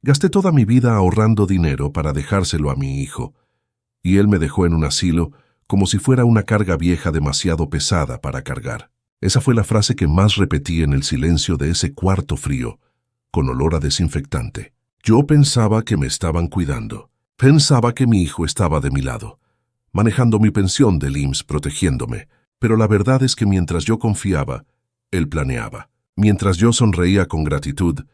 Gasté toda mi vida ahorrando dinero para dejárselo a mi hijo, y él me dejó en un asilo como si fuera una carga vieja demasiado pesada para cargar. Esa fue la frase que más repetí en el silencio de ese cuarto frío, con olor a desinfectante. Yo pensaba que me estaban cuidando. Pensaba que mi hijo estaba de mi lado, manejando mi pensión del IMSS, protegiéndome. Pero la verdad es que mientras yo confiaba, él planeaba. Mientras yo sonreía con gratitud,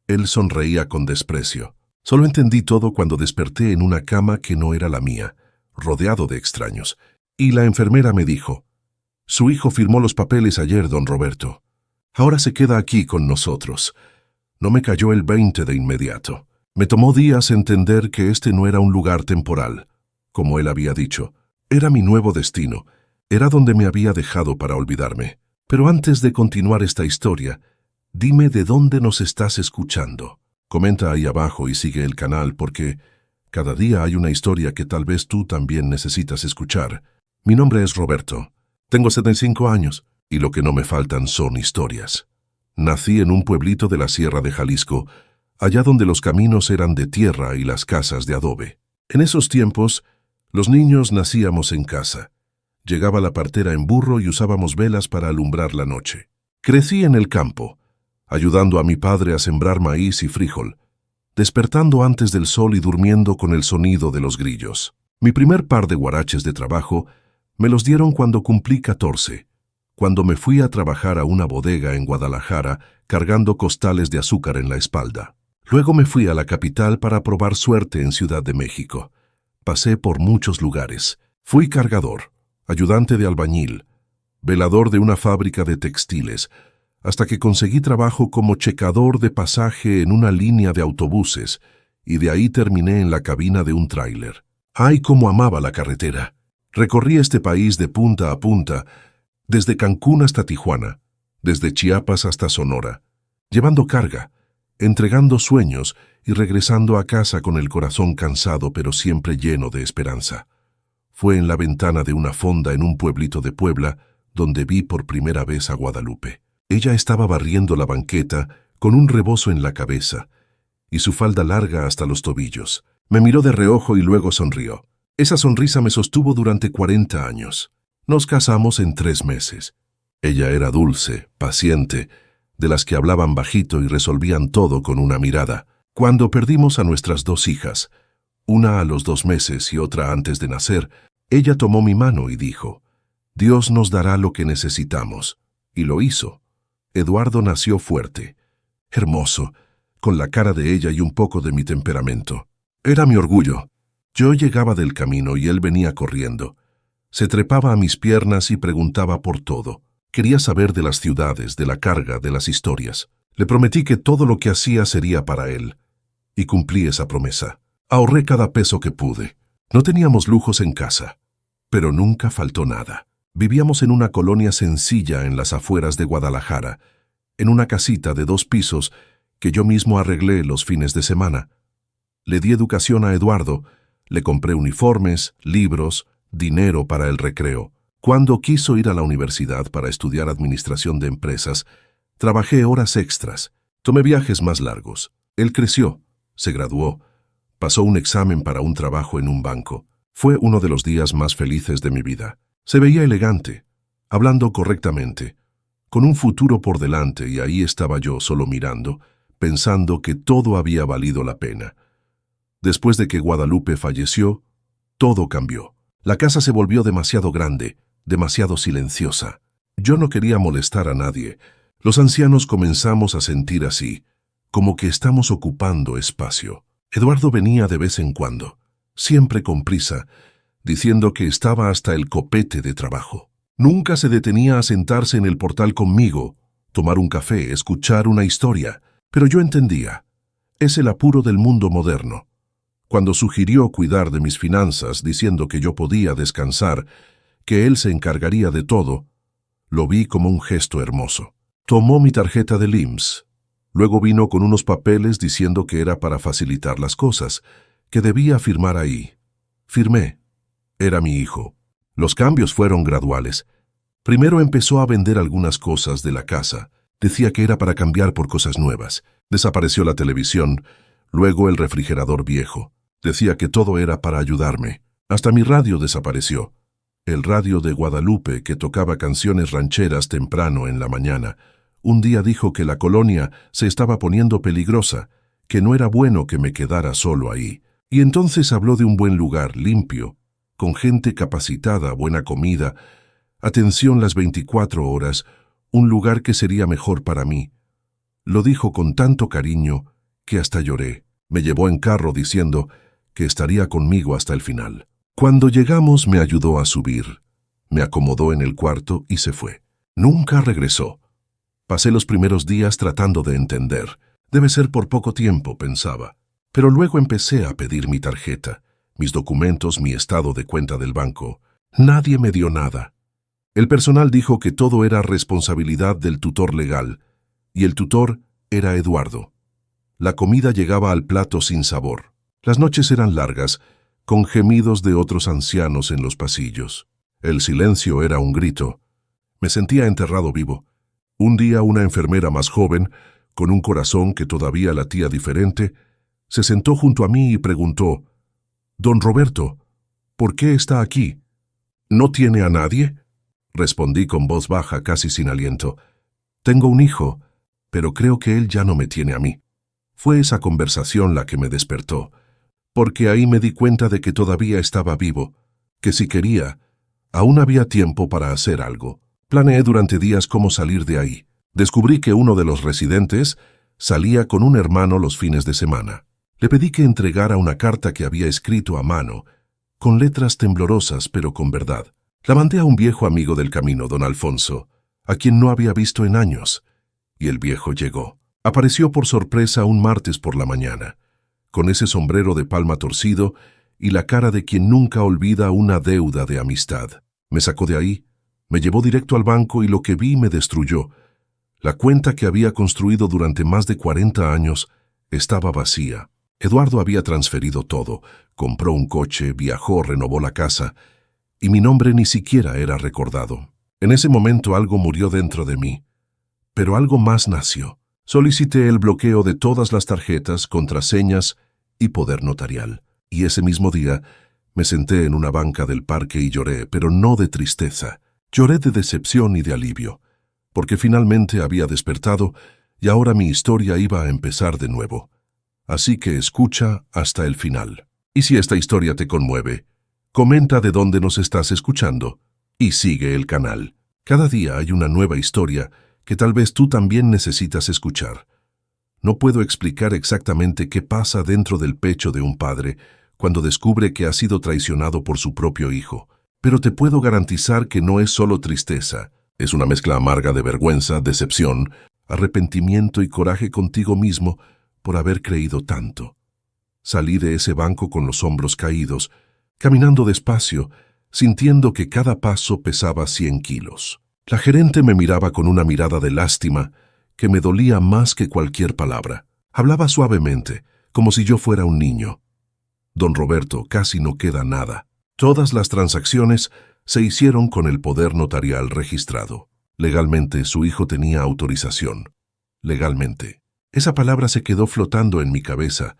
él sonreía con desprecio. Solo entendí todo cuando desperté en una cama que no era la mía, rodeado de extraños. Y la enfermera me dijo: «Su hijo firmó los papeles ayer, don Roberto. Ahora se queda aquí con nosotros». No me cayó el 20 de inmediato. Me tomó días entender que este no era un lugar temporal, como él había dicho. Era mi nuevo destino. Era donde me había dejado para olvidarme. Pero antes de continuar esta historia, dime de dónde nos estás escuchando. Comenta ahí abajo y sigue el canal porque cada día hay una historia que tal vez tú también necesitas escuchar. Mi nombre es Roberto. Tengo 75 años y lo que no me faltan son historias. Nací en un pueblito de la Sierra de Jalisco, allá donde los caminos eran de tierra y las casas de adobe. En esos tiempos, los niños nacíamos en casa. Llegaba la partera en burro y usábamos velas para alumbrar la noche. Crecí en el campo, ayudando a mi padre a sembrar maíz y frijol, despertando antes del sol y durmiendo con el sonido de los grillos. Mi primer par de huaraches de trabajo me los dieron cuando cumplí 14, cuando me fui a trabajar a una bodega en Guadalajara cargando costales de azúcar en la espalda. Luego me fui a la capital para probar suerte en Ciudad de México. Pasé por muchos lugares. Fui cargador, ayudante de albañil, velador de una fábrica de textiles, hasta que conseguí trabajo como checador de pasaje en una línea de autobuses, y de ahí terminé en la cabina de un tráiler. ¡Ay, cómo amaba la carretera! Recorrí este país de punta a punta, desde Cancún hasta Tijuana, desde Chiapas hasta Sonora, llevando carga, entregando sueños y regresando a casa con el corazón cansado pero siempre lleno de esperanza. Fue en la ventana de una fonda en un pueblito de Puebla donde vi por primera vez a Guadalupe. Ella estaba barriendo la banqueta con un rebozo en la cabeza y su falda larga hasta los tobillos. Me miró de reojo y luego sonrió. Esa sonrisa me sostuvo durante 40 años. Nos casamos en 3 meses. Ella era dulce, paciente, de las que hablaban bajito y resolvían todo con una mirada. Cuando perdimos a nuestras 2 hijas, una a los 2 meses y otra antes de nacer, ella tomó mi mano y dijo: «Dios nos dará lo que necesitamos». Y lo hizo. Eduardo nació fuerte, hermoso, con la cara de ella y un poco de mi temperamento. Era mi orgullo. Yo llegaba del camino y él venía corriendo. Se trepaba a mis piernas y preguntaba por todo. Quería saber de las ciudades, de la carga, de las historias. Le prometí que todo lo que hacía sería para él. Y cumplí esa promesa. Ahorré cada peso que pude. No teníamos lujos en casa, pero nunca faltó nada. Vivíamos en una colonia sencilla en las afueras de Guadalajara, en una casita de 2 pisos que yo mismo arreglé los fines de semana. Le di educación a Eduardo, le compré uniformes, libros, dinero para el recreo. Cuando quiso ir a la universidad para estudiar administración de empresas, trabajé horas extras, tomé viajes más largos. Él creció, se graduó, pasó un examen para un trabajo en un banco. Fue uno de los días más felices de mi vida. Se veía elegante, hablando correctamente, con un futuro por delante, y ahí estaba yo solo mirando, pensando que todo había valido la pena. Después de que Guadalupe falleció, todo cambió. La casa se volvió demasiado grande, demasiado silenciosa. Yo no quería molestar a nadie. Los ancianos comenzamos a sentir así, como que estamos ocupando espacio. Eduardo venía de vez en cuando, siempre con prisa, diciendo que estaba hasta el copete de trabajo. Nunca se detenía a sentarse en el portal conmigo, tomar un café, escuchar una historia, pero yo entendía. Es el apuro del mundo moderno. Cuando sugirió cuidar de mis finanzas, diciendo que yo podía descansar, que él se encargaría de todo, lo vi como un gesto hermoso. Tomó mi tarjeta del IMSS. Luego vino con unos papeles diciendo que era para facilitar las cosas, que debía firmar ahí. Firmé. Era mi hijo. Los cambios fueron graduales. Primero empezó a vender algunas cosas de la casa. Decía que era para cambiar por cosas nuevas. Desapareció la televisión. Luego el refrigerador viejo. Decía que todo era para ayudarme. Hasta mi radio desapareció. El radio de Guadalupe, que tocaba canciones rancheras temprano en la mañana, un día dijo que la colonia se estaba poniendo peligrosa, que no era bueno que me quedara solo ahí. Y entonces habló de un buen lugar, limpio, con gente capacitada, buena comida, atención las 24 horas, un lugar que sería mejor para mí. Lo dijo con tanto cariño que hasta lloré. Me llevó en carro diciendo que estaría conmigo hasta el final. Cuando llegamos me ayudó a subir, me acomodó en el cuarto y se fue. Nunca regresó. Pasé los primeros días tratando de entender. Debe ser por poco tiempo, pensaba. Pero luego empecé a pedir mi tarjeta, mis documentos, mi estado de cuenta del banco. Nadie me dio nada. El personal dijo que todo era responsabilidad del tutor legal, y el tutor era Eduardo. La comida llegaba al plato sin sabor. Las noches eran largas, con gemidos de otros ancianos en los pasillos. El silencio era un grito. Me sentía enterrado vivo. Un día una enfermera más joven, con un corazón que todavía latía diferente, se sentó junto a mí y preguntó: «Don Roberto, ¿por qué está aquí? ¿No tiene a nadie?». Respondí con voz baja, casi sin aliento: «Tengo un hijo, pero creo que él ya no me tiene a mí». Fue esa conversación la que me despertó, porque ahí me di cuenta de que todavía estaba vivo, que si quería, aún había tiempo para hacer algo. Planeé durante días cómo salir de ahí. Descubrí que uno de los residentes salía con un hermano los fines de semana. Le pedí que entregara una carta que había escrito a mano, con letras temblorosas pero con verdad. La mandé a un viejo amigo del camino, don Alfonso, a quien no había visto en años, y el viejo llegó. Apareció por sorpresa un martes por la mañana, con ese sombrero de palma torcido y la cara de quien nunca olvida una deuda de amistad. Me sacó de ahí, me llevó directo al banco y lo que vi me destruyó. La cuenta que había construido durante más de 40 años estaba vacía. Eduardo había transferido todo, compró un coche, viajó, renovó la casa, y mi nombre ni siquiera era recordado. En ese momento algo murió dentro de mí, pero algo más nació. Solicité el bloqueo de todas las tarjetas, contraseñas y poder notarial. Y ese mismo día me senté en una banca del parque y lloré, pero no de tristeza. Lloré de decepción y de alivio, porque finalmente había despertado y ahora mi historia iba a empezar de nuevo. Así que escucha hasta el final. Y si esta historia te conmueve, comenta de dónde nos estás escuchando y sigue el canal. Cada día hay una nueva historia que tal vez tú también necesitas escuchar. No puedo explicar exactamente qué pasa dentro del pecho de un padre cuando descubre que ha sido traicionado por su propio hijo, pero te puedo garantizar que no es solo tristeza, es una mezcla amarga de vergüenza, decepción, arrepentimiento y coraje contigo mismo por haber creído tanto. Salí de ese banco con los hombros caídos, caminando despacio, sintiendo que cada paso pesaba 100 kilos. La gerente me miraba con una mirada de lástima que me dolía más que cualquier palabra. Hablaba suavemente, como si yo fuera un niño. «Don Roberto, casi no queda nada. Todas las transacciones se hicieron con el poder notarial registrado. Legalmente su hijo tenía autorización. Legalmente». Esa palabra se quedó flotando en mi cabeza,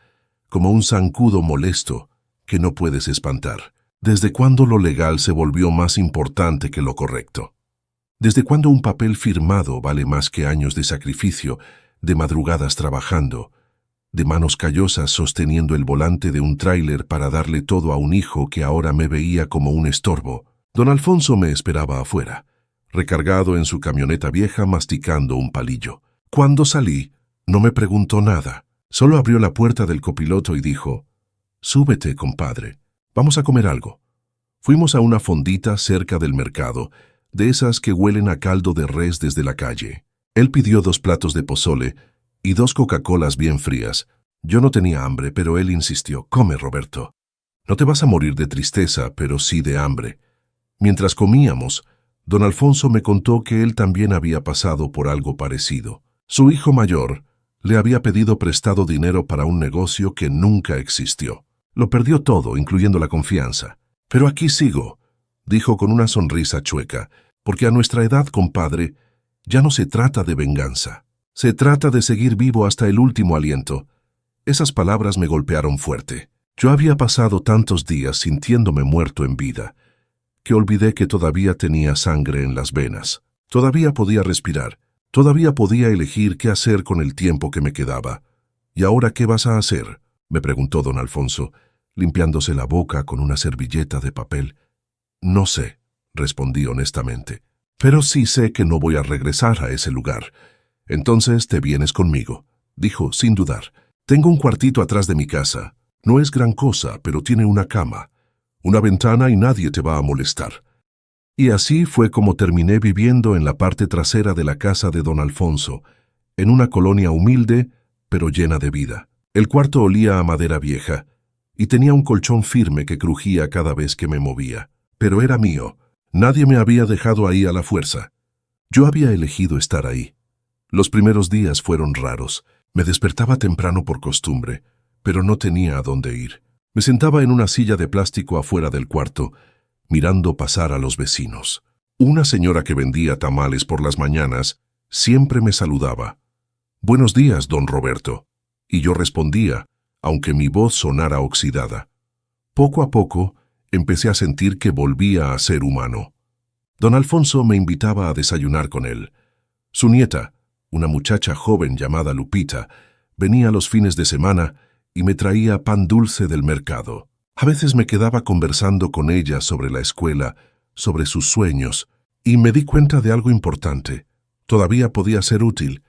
como un zancudo molesto que no puedes espantar. ¿Desde cuándo lo legal se volvió más importante que lo correcto? ¿Desde cuándo un papel firmado vale más que años de sacrificio, de madrugadas trabajando, de manos callosas sosteniendo el volante de un tráiler para darle todo a un hijo que ahora me veía como un estorbo? Don Alfonso me esperaba afuera, recargado en su camioneta vieja masticando un palillo. Cuando salí, no me preguntó nada, solo abrió la puerta del copiloto y dijo: «Súbete, compadre, vamos a comer algo». Fuimos a una fondita cerca del mercado, de esas que huelen a caldo de res desde la calle. Él pidió 2 platos de pozole y 2 Coca-Colas bien frías. Yo no tenía hambre, pero él insistió: «Come, Roberto. No te vas a morir de tristeza, pero sí de hambre». Mientras comíamos, don Alfonso me contó que él también había pasado por algo parecido. Su hijo mayor le había pedido prestado dinero para un negocio que nunca existió. Lo perdió todo, incluyendo la confianza. «Pero aquí sigo», dijo con una sonrisa chueca, «porque a nuestra edad, compadre, ya no se trata de venganza. Se trata de seguir vivo hasta el último aliento. Esas palabras me golpearon fuerte. Yo había pasado tantos días sintiéndome muerto en vida, que olvidé que todavía tenía sangre en las venas. Todavía podía respirar. Todavía podía elegir qué hacer con el tiempo que me quedaba. ¿Y ahora qué vas a hacer?, me preguntó don Alfonso, limpiándose la boca con una servilleta de papel. No sé, respondí honestamente. Pero sí sé que no voy a regresar a ese lugar. Entonces te vienes conmigo, dijo sin dudar. Tengo un cuartito atrás de mi casa. No es gran cosa, pero tiene una cama, una ventana y nadie te va a molestar. Y así fue como terminé viviendo en la parte trasera de la casa de don Alfonso, en una colonia humilde, pero llena de vida. El cuarto olía a madera vieja, y tenía un colchón firme que crujía cada vez que me movía. Pero era mío. Nadie me había dejado ahí a la fuerza. Yo había elegido estar ahí. Los primeros días fueron raros. Me despertaba temprano por costumbre, pero no tenía a dónde ir. Me sentaba en una silla de plástico afuera del cuarto, mirando pasar a los vecinos. Una señora que vendía tamales por las mañanas siempre me saludaba. «Buenos días, don Roberto». Y yo respondía, aunque mi voz sonara oxidada. Poco a poco, empecé a sentir que volvía a ser humano. Don Alfonso me invitaba a desayunar con él. Su nieta, una muchacha joven llamada Lupita, venía los fines de semana y me traía pan dulce del mercado. A veces me quedaba conversando con ella sobre la escuela, sobre sus sueños, y me di cuenta de algo importante. Todavía podía ser útil.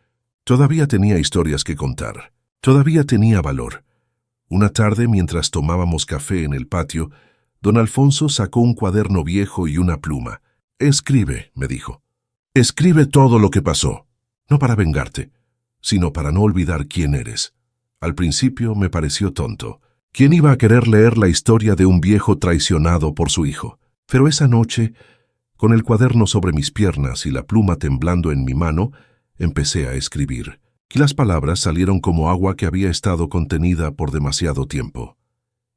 Todavía tenía historias que contar. Todavía tenía valor. Una tarde, mientras tomábamos café en el patio, don Alfonso sacó un cuaderno viejo y una pluma. «Escribe», me dijo. «Escribe todo lo que pasó. No para vengarte, sino para no olvidar quién eres». Al principio me pareció tonto. ¿Quién iba a querer leer la historia de un viejo traicionado por su hijo? Pero esa noche, con el cuaderno sobre mis piernas y la pluma temblando en mi mano, empecé a escribir. Y las palabras salieron como agua que había estado contenida por demasiado tiempo.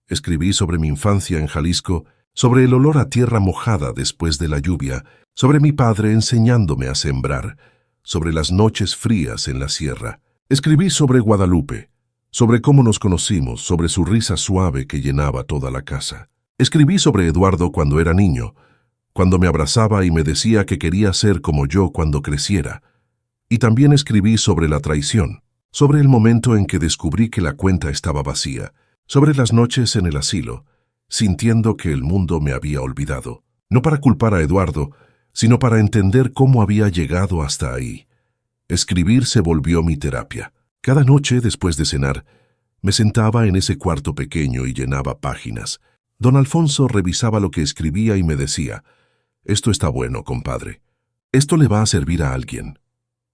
Escribí sobre mi infancia en Jalisco, sobre el olor a tierra mojada después de la lluvia, sobre mi padre enseñándome a sembrar, sobre las noches frías en la sierra. Escribí sobre Guadalupe, sobre cómo nos conocimos, sobre su risa suave que llenaba toda la casa. Escribí sobre Eduardo cuando era niño, cuando me abrazaba y me decía que quería ser como yo cuando creciera. Y también escribí sobre la traición, sobre el momento en que descubrí que la cuenta estaba vacía, sobre las noches en el asilo, sintiendo que el mundo me había olvidado, no para culpar a Eduardo, sino para entender cómo había llegado hasta ahí. Escribir se volvió mi terapia. Cada noche, después de cenar, me sentaba en ese cuarto pequeño y llenaba páginas. Don Alfonso revisaba lo que escribía y me decía, «Esto está bueno, compadre. Esto le va a servir a alguien».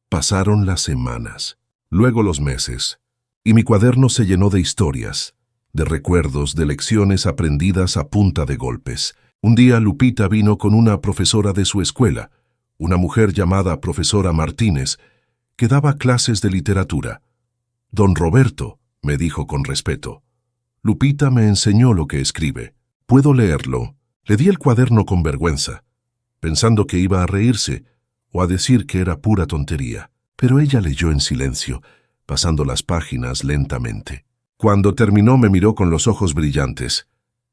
Pasaron las semanas, luego los meses, y mi cuaderno se llenó de historias, de recuerdos, de lecciones aprendidas a punta de golpes. Un día Lupita vino con una profesora de su escuela, una mujer llamada profesora Martínez, que daba clases de literatura. «Don Roberto», me dijo con respeto, «Lupita me enseñó lo que escribe. ¿Puedo leerlo?» Le di el cuaderno con vergüenza, pensando que iba a reírse o a decir que era pura tontería. Pero ella leyó en silencio, pasando las páginas lentamente. Cuando terminó me miró con los ojos brillantes.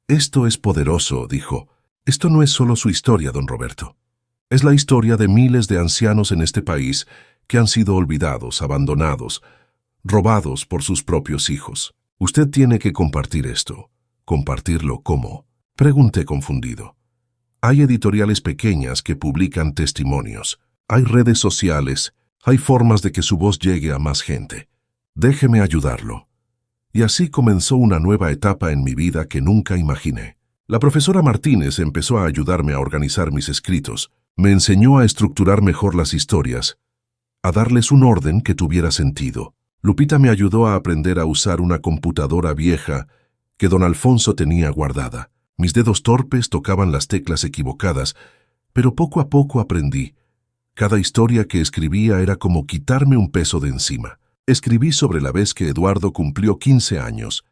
«Esto es poderoso», dijo. «Esto no es solo su historia, don Roberto. Es la historia de miles de ancianos en este país que han sido olvidados, abandonados, robados por sus propios hijos. Usted tiene que compartir esto». «¿Compartirlo cómo?», pregunté confundido. «Hay editoriales pequeñas que publican testimonios. Hay redes sociales, hay formas de que su voz llegue a más gente. Déjeme ayudarlo». Y así comenzó una nueva etapa en mi vida que nunca imaginé. La profesora Martínez empezó a ayudarme a organizar mis escritos, me enseñó a estructurar mejor las historias, a darles un orden que tuviera sentido. Lupita me ayudó a aprender a usar una computadora vieja que don Alfonso tenía guardada. Mis dedos torpes tocaban las teclas equivocadas, pero poco a poco aprendí. Cada historia que escribía era como quitarme un peso de encima. Escribí sobre la vez que Eduardo cumplió 15 años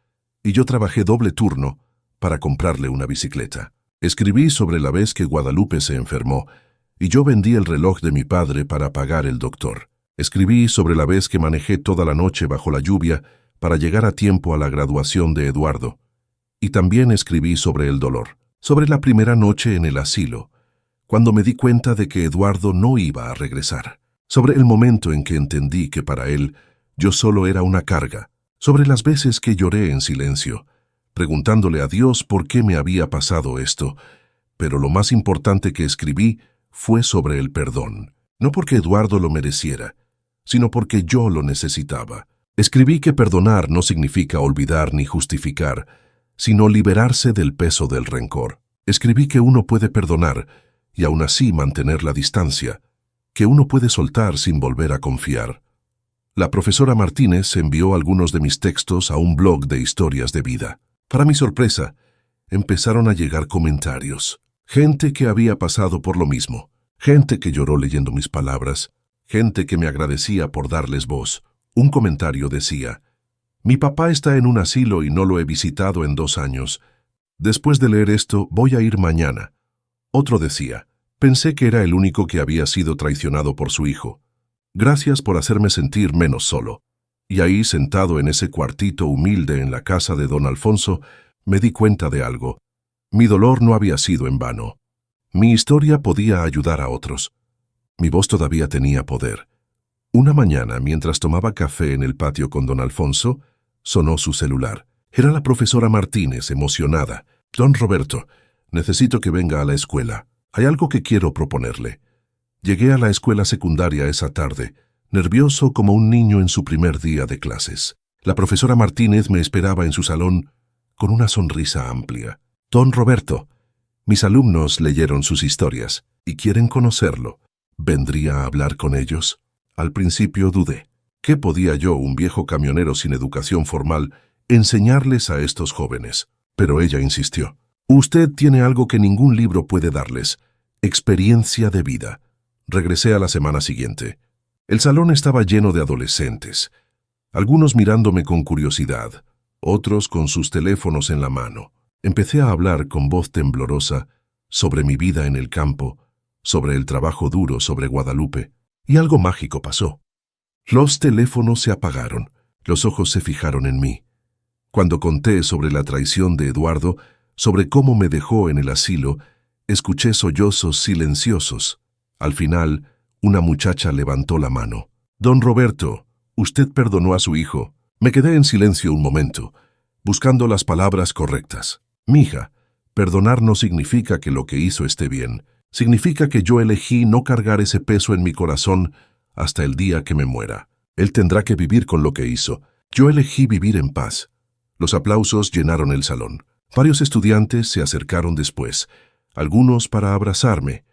y yo trabajé doble turno para comprarle una bicicleta. Escribí sobre la vez que Guadalupe se enfermó y yo vendí el reloj de mi padre para pagar el doctor. Escribí sobre la vez que manejé toda la noche bajo la lluvia para llegar a tiempo a la graduación de Eduardo. Y también escribí sobre el dolor, sobre la primera noche en el asilo, cuando me di cuenta de que Eduardo no iba a regresar, sobre el momento en que entendí que para él yo solo era una carga, sobre las veces que lloré en silencio, preguntándole a Dios por qué me había pasado esto, pero lo más importante que escribí fue sobre el perdón, no porque Eduardo lo mereciera, sino porque yo lo necesitaba. Escribí que perdonar no significa olvidar ni justificar, sino liberarse del peso del rencor. Escribí que uno puede perdonar y aún así mantener la distancia, que uno puede soltar sin volver a confiar. La profesora Martínez envió algunos de mis textos a un blog de historias de vida. Para mi sorpresa, empezaron a llegar comentarios. Gente que había pasado por lo mismo, gente que lloró leyendo mis palabras, gente que me agradecía por darles voz. Un comentario decía: «Mi papá está en un asilo y no lo he visitado en 2 años. Después de leer esto, voy a ir mañana». Otro decía: «Pensé que era el único que había sido traicionado por su hijo. Gracias por hacerme sentir menos solo». Y ahí, sentado en ese cuartito humilde en la casa de don Alfonso, me di cuenta de algo. Mi dolor no había sido en vano. Mi historia podía ayudar a otros. Mi voz todavía tenía poder. Una mañana, mientras tomaba café en el patio con don Alfonso, sonó su celular. Era la profesora Martínez, emocionada. «Don Roberto, necesito que venga a la escuela. Hay algo que quiero proponerle». Llegué a la escuela secundaria esa tarde, nervioso como un niño en su primer día de clases. La profesora Martínez me esperaba en su salón con una sonrisa amplia. «Don Roberto, mis alumnos leyeron sus historias y quieren conocerlo. ¿Vendría a hablar con ellos?». Al principio dudé. ¿Qué podía yo, un viejo camionero sin educación formal, enseñarles a estos jóvenes? Pero ella insistió. «Usted tiene algo que ningún libro puede darles: experiencia de vida». Regresé a la semana siguiente. El salón estaba lleno de adolescentes, algunos mirándome con curiosidad, otros con sus teléfonos en la mano. Empecé a hablar con voz temblorosa sobre mi vida en el campo, sobre el trabajo duro, sobre Guadalupe, y algo mágico pasó. Los teléfonos se apagaron, los ojos se fijaron en mí. Cuando conté sobre la traición de Eduardo, sobre cómo me dejó en el asilo, escuché sollozos silenciosos. Al final, una muchacha levantó la mano. «Don Roberto, usted perdonó a su hijo». Me quedé en silencio un momento, buscando las palabras correctas. «Mija, perdonar no significa que lo que hizo esté bien. Significa que yo elegí no cargar ese peso en mi corazón hasta el día que me muera. Él tendrá que vivir con lo que hizo. Yo elegí vivir en paz». Los aplausos llenaron el salón. Varios estudiantes se acercaron después, algunos para abrazarme,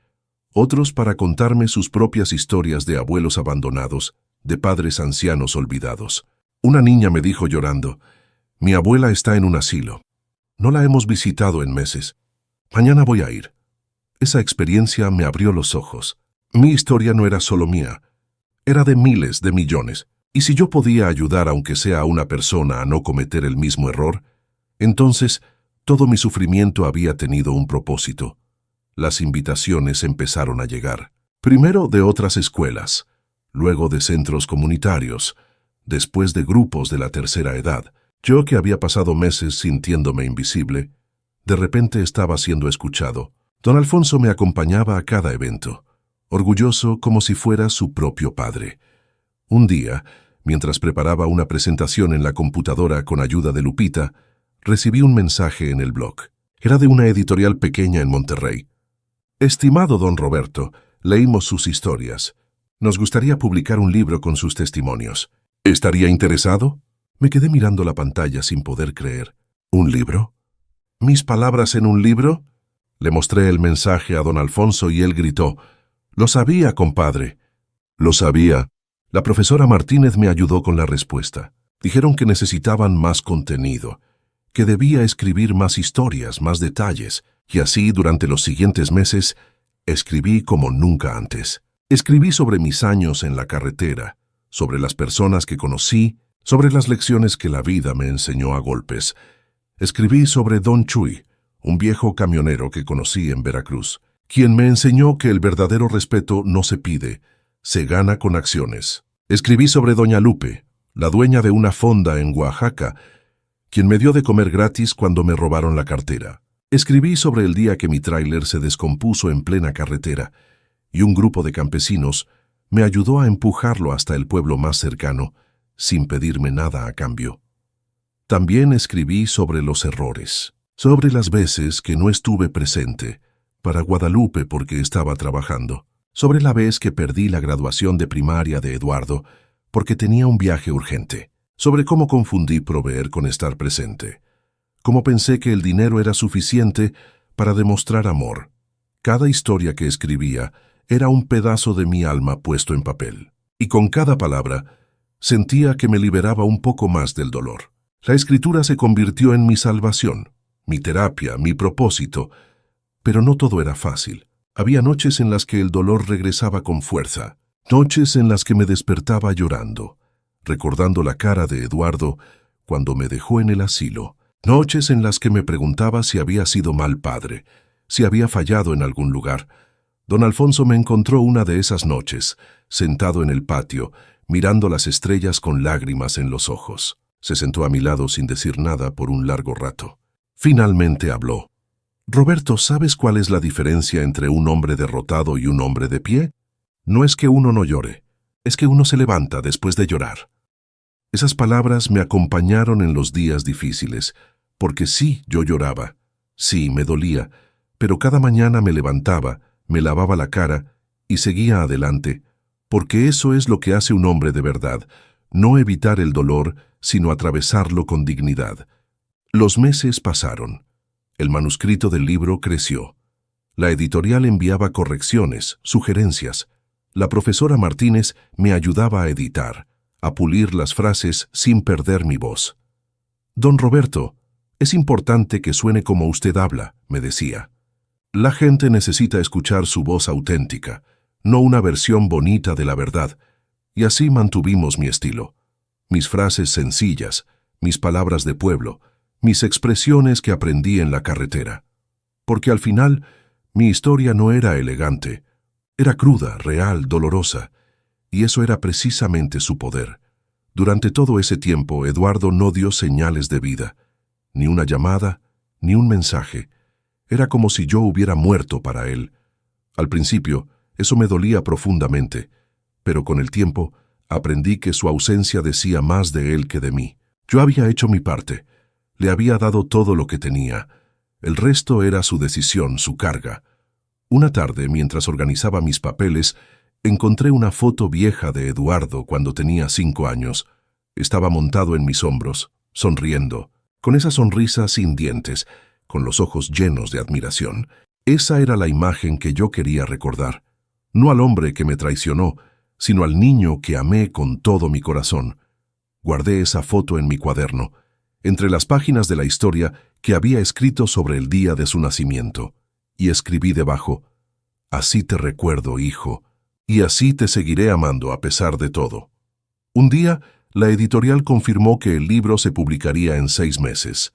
otros para contarme sus propias historias de abuelos abandonados, de padres ancianos olvidados. Una niña me dijo llorando: «Mi abuela está en un asilo. No la hemos visitado en meses. Mañana voy a ir». Esa experiencia me abrió los ojos. Mi historia no era solo mía, era de miles, de millones. Y si yo podía ayudar aunque sea a una persona a no cometer el mismo error, entonces todo mi sufrimiento había tenido un propósito. Las invitaciones empezaron a llegar, primero de otras escuelas, luego de centros comunitarios, después de grupos de la tercera edad. Yo, que había pasado meses sintiéndome invisible, de repente estaba siendo escuchado. Don Alfonso me acompañaba a cada evento, orgulloso como si fuera su propio padre. Un día, mientras preparaba una presentación en la computadora con ayuda de Lupita, recibí un mensaje en el blog. Era de una editorial pequeña en Monterrey. «Estimado don Roberto, leímos sus historias. Nos gustaría publicar un libro con sus testimonios. ¿Estaría interesado?». Me quedé mirando la pantalla sin poder creer. ¿Un libro? ¿Mis palabras en un libro? Le mostré el mensaje a don Alfonso y él gritó: «Lo sabía, compadre». Lo sabía. La profesora Martínez me ayudó con la respuesta. Dijeron que necesitaban más contenido, que debía escribir más historias, más detalles, y así durante los siguientes meses escribí como nunca antes. Escribí sobre mis años en la carretera, sobre las personas que conocí, sobre las lecciones que la vida me enseñó a golpes. Escribí sobre Don Chuy, un viejo camionero que conocí en Veracruz, quien me enseñó que el verdadero respeto no se pide, se gana con acciones. Escribí sobre Doña Lupe, la dueña de una fonda en Oaxaca, quien me dio de comer gratis cuando me robaron la cartera. Escribí sobre el día que mi tráiler se descompuso en plena carretera y un grupo de campesinos me ayudó a empujarlo hasta el pueblo más cercano, sin pedirme nada a cambio. También escribí sobre los errores, sobre las veces que no estuve presente para Guadalupe porque estaba trabajando, sobre la vez que perdí la graduación de primaria de Eduardo porque tenía un viaje urgente, sobre cómo confundí proveer con estar presente, cómo pensé que el dinero era suficiente para demostrar amor. Cada historia que escribía era un pedazo de mi alma puesto en papel, y con cada palabra sentía que me liberaba un poco más del dolor. La escritura se convirtió en mi salvación, mi terapia, mi propósito, pero no todo era fácil. Había noches en las que el dolor regresaba con fuerza, noches en las que me despertaba llorando, recordando la cara de Eduardo cuando me dejó en el asilo, noches en las que me preguntaba si había sido mal padre, si había fallado en algún lugar. Don Alfonso me encontró una de esas noches, sentado en el patio, mirando las estrellas con lágrimas en los ojos. Se sentó a mi lado sin decir nada por un largo rato. Finalmente habló. «Roberto, ¿sabes cuál es la diferencia entre un hombre derrotado y un hombre de pie? No es que uno no llore, es que uno se levanta después de llorar». Esas palabras me acompañaron en los días difíciles, porque sí, yo lloraba, sí, me dolía, pero cada mañana me levantaba, me lavaba la cara y seguía adelante, porque eso es lo que hace un hombre de verdad, no evitar el dolor, sino atravesarlo con dignidad. Los meses pasaron. El manuscrito del libro creció. La editorial enviaba correcciones, sugerencias. La profesora Martínez me ayudaba a editar, a pulir las frases sin perder mi voz. «Don Roberto, es importante que suene como usted habla», me decía. «La gente necesita escuchar su voz auténtica, no una versión bonita de la verdad». Y así mantuvimos mi estilo. Mis frases sencillas, mis palabras de pueblo, mis expresiones que aprendí en la carretera. Porque al final, mi historia no era elegante, era cruda, real, dolorosa, y eso era precisamente su poder. Durante todo ese tiempo, Eduardo no dio señales de vida, ni una llamada, ni un mensaje. Era como si yo hubiera muerto para él. Al principio, eso me dolía profundamente, pero con el tiempo aprendí que su ausencia decía más de él que de mí. Yo había hecho mi parte, le había dado todo lo que tenía. El resto era su decisión, su carga. Una tarde, mientras organizaba mis papeles, encontré una foto vieja de Eduardo cuando tenía 5 años. Estaba montado en mis hombros, sonriendo, con esa sonrisa sin dientes, con los ojos llenos de admiración. Esa era la imagen que yo quería recordar. No al hombre que me traicionó, sino al niño que amé con todo mi corazón. Guardé esa foto en mi cuaderno, entre las páginas de la historia que había escrito sobre el día de su nacimiento, y escribí debajo: «Así te recuerdo, hijo, y así te seguiré amando a pesar de todo». Un día, la editorial confirmó que el libro se publicaría en 6 meses.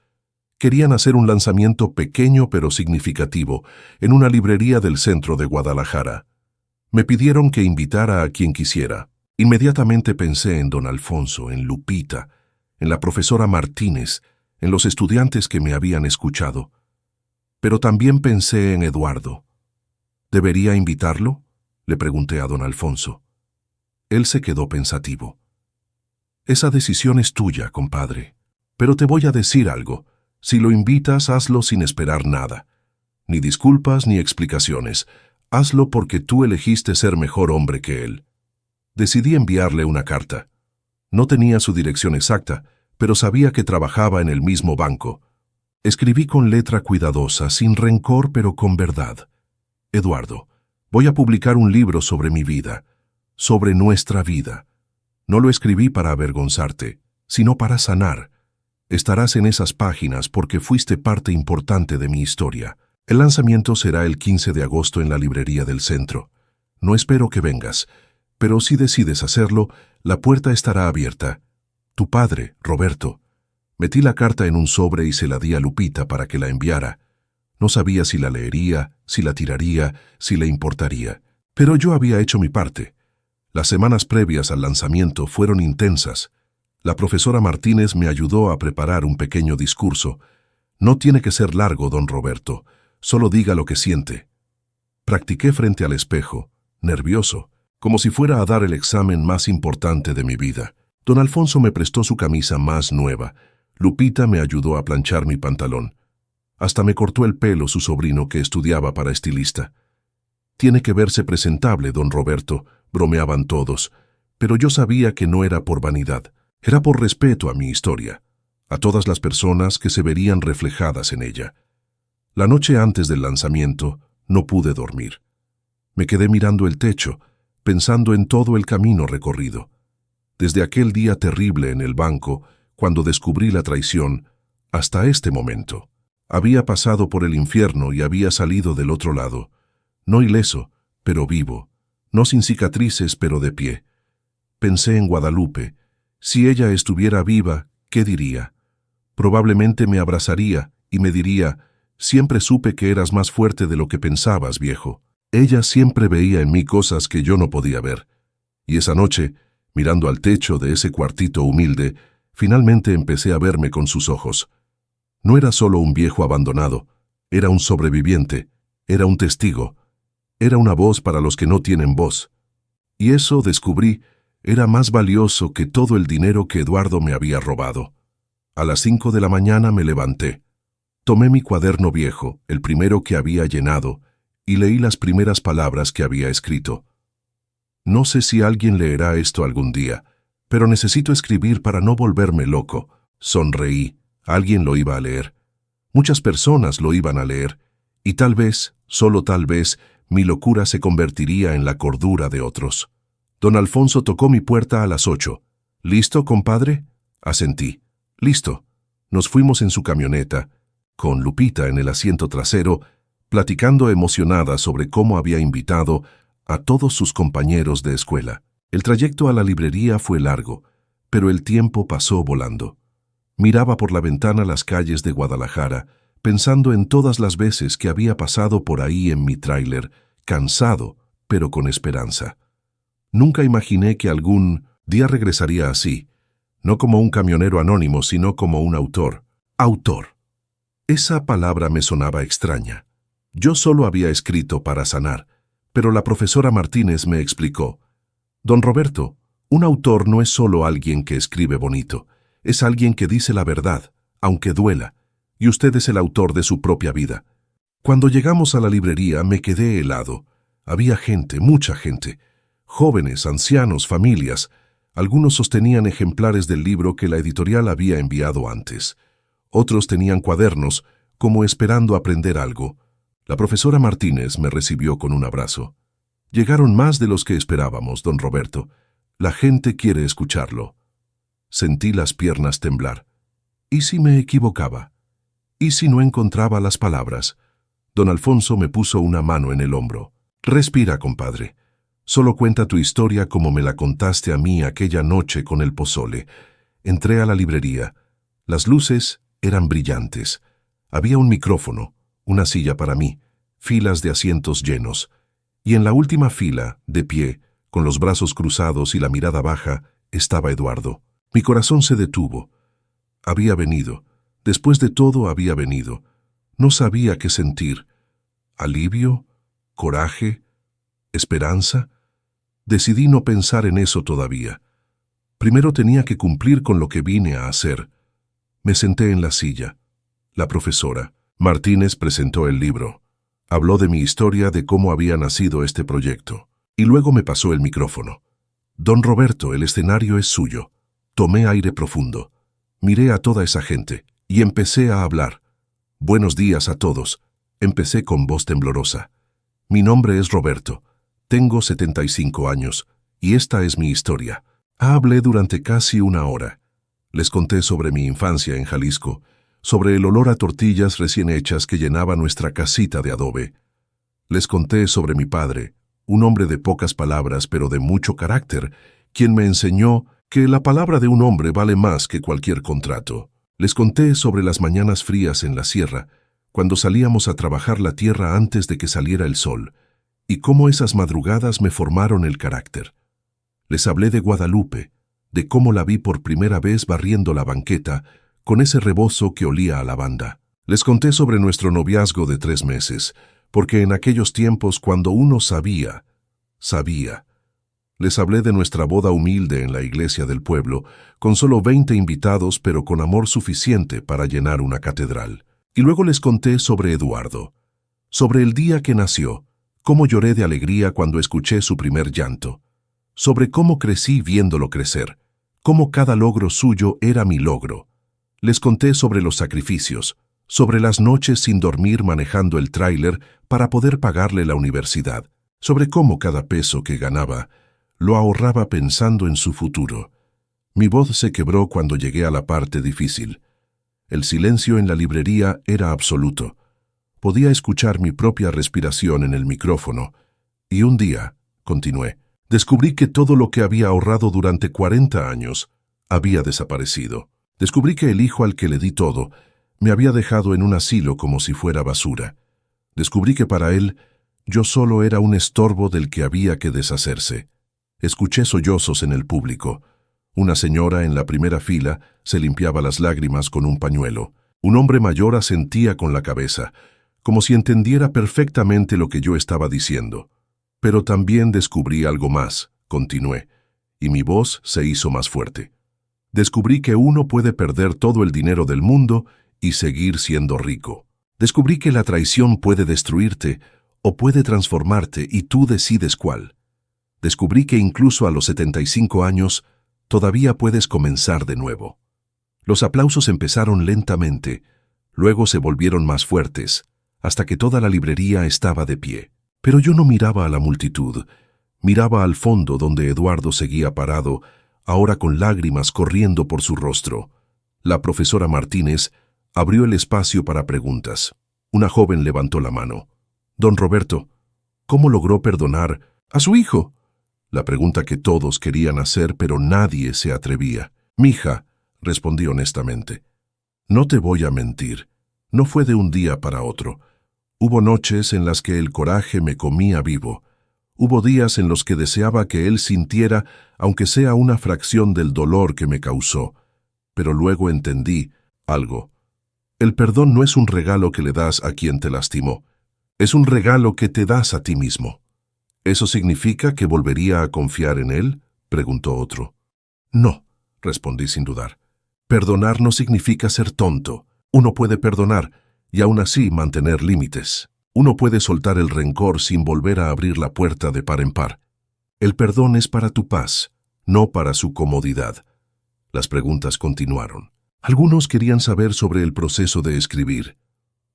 Querían hacer un lanzamiento pequeño pero significativo en una librería del centro de Guadalajara. Me pidieron que invitara a quien quisiera. Inmediatamente pensé en don Alfonso, en Lupita, en la profesora Martínez, en los estudiantes que me habían escuchado. Pero también pensé en Eduardo. ¿Debería invitarlo?, le pregunté a don Alfonso. Él se quedó pensativo. «Esa decisión es tuya, compadre. Pero te voy a decir algo. Si lo invitas, hazlo sin esperar nada. Ni disculpas ni explicaciones. Hazlo porque tú elegiste ser mejor hombre que él». Decidí enviarle una carta. No tenía su dirección exacta, pero sabía que trabajaba en el mismo banco. Escribí con letra cuidadosa, sin rencor pero con verdad. «Eduardo, voy a publicar un libro sobre mi vida, sobre nuestra vida. No lo escribí para avergonzarte, sino para sanar. Estarás en esas páginas porque fuiste parte importante de mi historia. El lanzamiento será el 15 de agosto en la librería del centro. No espero que vengas, pero si decides hacerlo, la puerta estará abierta. Tu padre, Roberto». Metí la carta en un sobre y se la di a Lupita para que la enviara. No sabía si la leería, si la tiraría, si le importaría. Pero yo había hecho mi parte. Las semanas previas al lanzamiento fueron intensas. La profesora Martínez me ayudó a preparar un pequeño discurso. No tiene que ser largo, don Roberto. Solo diga lo que siente. Practiqué frente al espejo, nervioso, como si fuera a dar el examen más importante de mi vida. Don Alfonso me prestó su camisa más nueva. Lupita me ayudó a planchar mi pantalón. Hasta me cortó el pelo su sobrino que estudiaba para estilista. Tiene que verse presentable, don Roberto, bromeaban todos, pero yo sabía que no era por vanidad, era por respeto a mi historia, a todas las personas que se verían reflejadas en ella. La noche antes del lanzamiento no pude dormir. Me quedé mirando el techo, pensando en todo el camino recorrido. Desde aquel día terrible en el banco, cuando descubrí la traición, hasta este momento. Había pasado por el infierno y había salido del otro lado. No ileso, pero vivo. No sin cicatrices, pero de pie. Pensé en Guadalupe. Si ella estuviera viva, ¿qué diría? Probablemente me abrazaría y me diría: «Siempre supe que eras más fuerte de lo que pensabas, viejo». Ella siempre veía en mí cosas que yo no podía ver. Y esa noche, mirando al techo de ese cuartito humilde, finalmente empecé a verme con sus ojos. No era solo un viejo abandonado, era un sobreviviente, era un testigo, era una voz para los que no tienen voz. Y eso, descubrí, era más valioso que todo el dinero que Eduardo me había robado. A las 5 de la mañana me levanté. Tomé mi cuaderno viejo, el primero que había llenado, y leí las primeras palabras que había escrito. No sé si alguien leerá esto algún día, pero necesito escribir para no volverme loco. Sonreí. Alguien lo iba a leer. Muchas personas lo iban a leer, y tal vez, solo tal vez, mi locura se convertiría en la cordura de otros. Don Alfonso tocó mi puerta a las 8. «¿Listo, compadre?» Asentí. «Listo». Nos fuimos en su camioneta, con Lupita en el asiento trasero, platicando emocionada sobre cómo había invitado a todos sus compañeros de escuela. El trayecto a la librería fue largo, pero el tiempo pasó volando. Miraba por la ventana las calles de Guadalajara, pensando en todas las veces que había pasado por ahí en mi tráiler, cansado, pero con esperanza. Nunca imaginé que algún día regresaría así, no como un camionero anónimo, sino como un autor. Autor. Esa palabra me sonaba extraña. Yo solo había escrito para sanar, pero la profesora Martínez me explicó: «Don Roberto, un autor no es solo alguien que escribe bonito, es alguien que dice la verdad, aunque duela, y usted es el autor de su propia vida». Cuando llegamos a la librería me quedé helado. Había gente, mucha gente, jóvenes, ancianos, familias. Algunos sostenían ejemplares del libro que la editorial había enviado antes. Otros tenían cuadernos, como esperando aprender algo. La profesora Martínez me recibió con un abrazo. «Llegaron más de los que esperábamos, don Roberto. La gente quiere escucharlo». Sentí las piernas temblar. ¿Y si me equivocaba? ¿Y si no encontraba las palabras? Don Alfonso me puso una mano en el hombro. «Respira, compadre. Solo cuenta tu historia como me la contaste a mí aquella noche con el pozole». Entré a la librería. Las luces eran brillantes. Había un micrófono, una silla para mí, filas de asientos llenos. Y en la última fila, de pie, con los brazos cruzados y la mirada baja, estaba Eduardo. Mi corazón se detuvo. Había venido. Después de todo había venido. No sabía qué sentir. ¿Alivio? ¿Coraje? ¿Esperanza? Decidí no pensar en eso todavía. Primero tenía que cumplir con lo que vine a hacer. Me senté en la silla. La profesora Martínez presentó el libro. Habló de mi historia, de cómo había nacido este proyecto. Y luego me pasó el micrófono. «Don Roberto, el escenario es suyo». Tomé aire profundo. Miré a toda esa gente y empecé a hablar. «Buenos días a todos». Empecé con voz temblorosa. «Mi nombre es Roberto. Tengo 75 años y esta es mi historia». Hablé durante casi una hora. Les conté sobre mi infancia en Jalisco, sobre el olor a tortillas recién hechas que llenaba nuestra casita de adobe. Les conté sobre mi padre, un hombre de pocas palabras pero de mucho carácter, quien me enseñó que la palabra de un hombre vale más que cualquier contrato. Les conté sobre las mañanas frías en la sierra, cuando salíamos a trabajar la tierra antes de que saliera el sol, y cómo esas madrugadas me formaron el carácter. Les hablé de Guadalupe, de cómo la vi por primera vez barriendo la banqueta con ese rebozo que olía a lavanda. Les conté sobre nuestro noviazgo de 3 meses, porque en aquellos tiempos cuando uno sabía. Les hablé de nuestra boda humilde en la iglesia del pueblo, con solo 20 invitados pero con amor suficiente para llenar una catedral. Y luego les conté sobre Eduardo, sobre el día que nació, cómo lloré de alegría cuando escuché su primer llanto, sobre cómo crecí viéndolo crecer, cómo cada logro suyo era mi logro. Les conté sobre los sacrificios, sobre las noches sin dormir manejando el tráiler para poder pagarle la universidad, sobre cómo cada peso que ganaba lo ahorraba pensando en su futuro. Mi voz se quebró cuando llegué a la parte difícil. El silencio en la librería era absoluto. Podía escuchar mi propia respiración en el micrófono. Y un día, continué, descubrí que todo lo que había ahorrado durante 40 años había desaparecido. Descubrí que el hijo al que le di todo me había dejado en un asilo como si fuera basura. Descubrí que para él yo solo era un estorbo del que había que deshacerse. Escuché sollozos en el público. Una señora en la primera fila se limpiaba las lágrimas con un pañuelo. Un hombre mayor asentía con la cabeza, como si entendiera perfectamente lo que yo estaba diciendo. Pero también descubrí algo más, continué, y mi voz se hizo más fuerte. Descubrí que uno puede perder todo el dinero del mundo y seguir siendo rico. Descubrí que la traición puede destruirte o puede transformarte y tú decides cuál. Descubrí que incluso a los 75 años todavía puedes comenzar de nuevo. Los aplausos empezaron lentamente, luego se volvieron más fuertes, hasta que toda la librería estaba de pie. Pero yo no miraba a la multitud, miraba al fondo donde Eduardo seguía parado, ahora con lágrimas corriendo por su rostro. La profesora Martínez abrió el espacio para preguntas. Una joven levantó la mano. «Don Roberto, ¿cómo logró perdonar a su hijo?». La pregunta que todos querían hacer, pero nadie se atrevía. «Mija», respondí honestamente, «no te voy a mentir. No fue de un día para otro. Hubo noches en las que el coraje me comía vivo. Hubo días en los que deseaba que él sintiera, aunque sea una fracción del dolor que me causó. Pero luego entendí algo. El perdón no es un regalo que le das a quien te lastimó. Es un regalo que te das a ti mismo». «¿Eso significa que volvería a confiar en él?», preguntó otro. «No», respondí sin dudar. «Perdonar no significa ser tonto. Uno puede perdonar y aún así mantener límites. Uno puede soltar el rencor sin volver a abrir la puerta de par en par. El perdón es para tu paz, no para su comodidad». Las preguntas continuaron. Algunos querían saber sobre el proceso de escribir.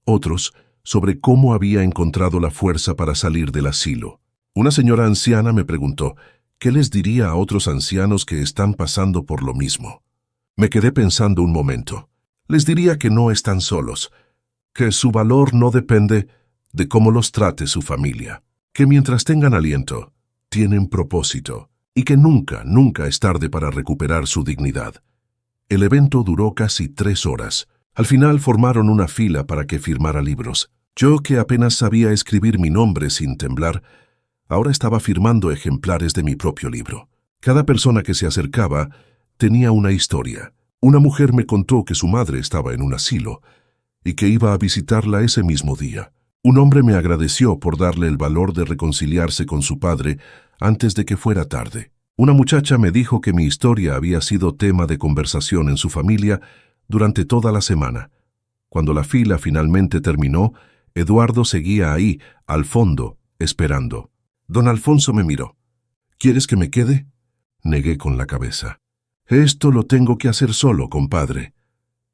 Otros, sobre cómo había encontrado la fuerza para salir del asilo. Una señora anciana me preguntó, ¿qué les diría a otros ancianos que están pasando por lo mismo? Me quedé pensando un momento. Les diría que no están solos, que su valor no depende de cómo los trate su familia, que mientras tengan aliento, tienen propósito, y que nunca es tarde para recuperar su dignidad. El evento duró casi 3 horas. Al final formaron una fila para que firmara libros. Yo, que apenas sabía escribir mi nombre sin temblar, ahora estaba firmando ejemplares de mi propio libro. Cada persona que se acercaba tenía una historia. Una mujer me contó que su madre estaba en un asilo y que iba a visitarla ese mismo día. Un hombre me agradeció por darle el valor de reconciliarse con su padre antes de que fuera tarde. Una muchacha me dijo que mi historia había sido tema de conversación en su familia durante toda la semana. Cuando la fila finalmente terminó, Eduardo seguía ahí, al fondo, esperando. Don Alfonso me miró. «¿Quieres que me quede?». Negué con la cabeza. «Esto lo tengo que hacer solo, compadre».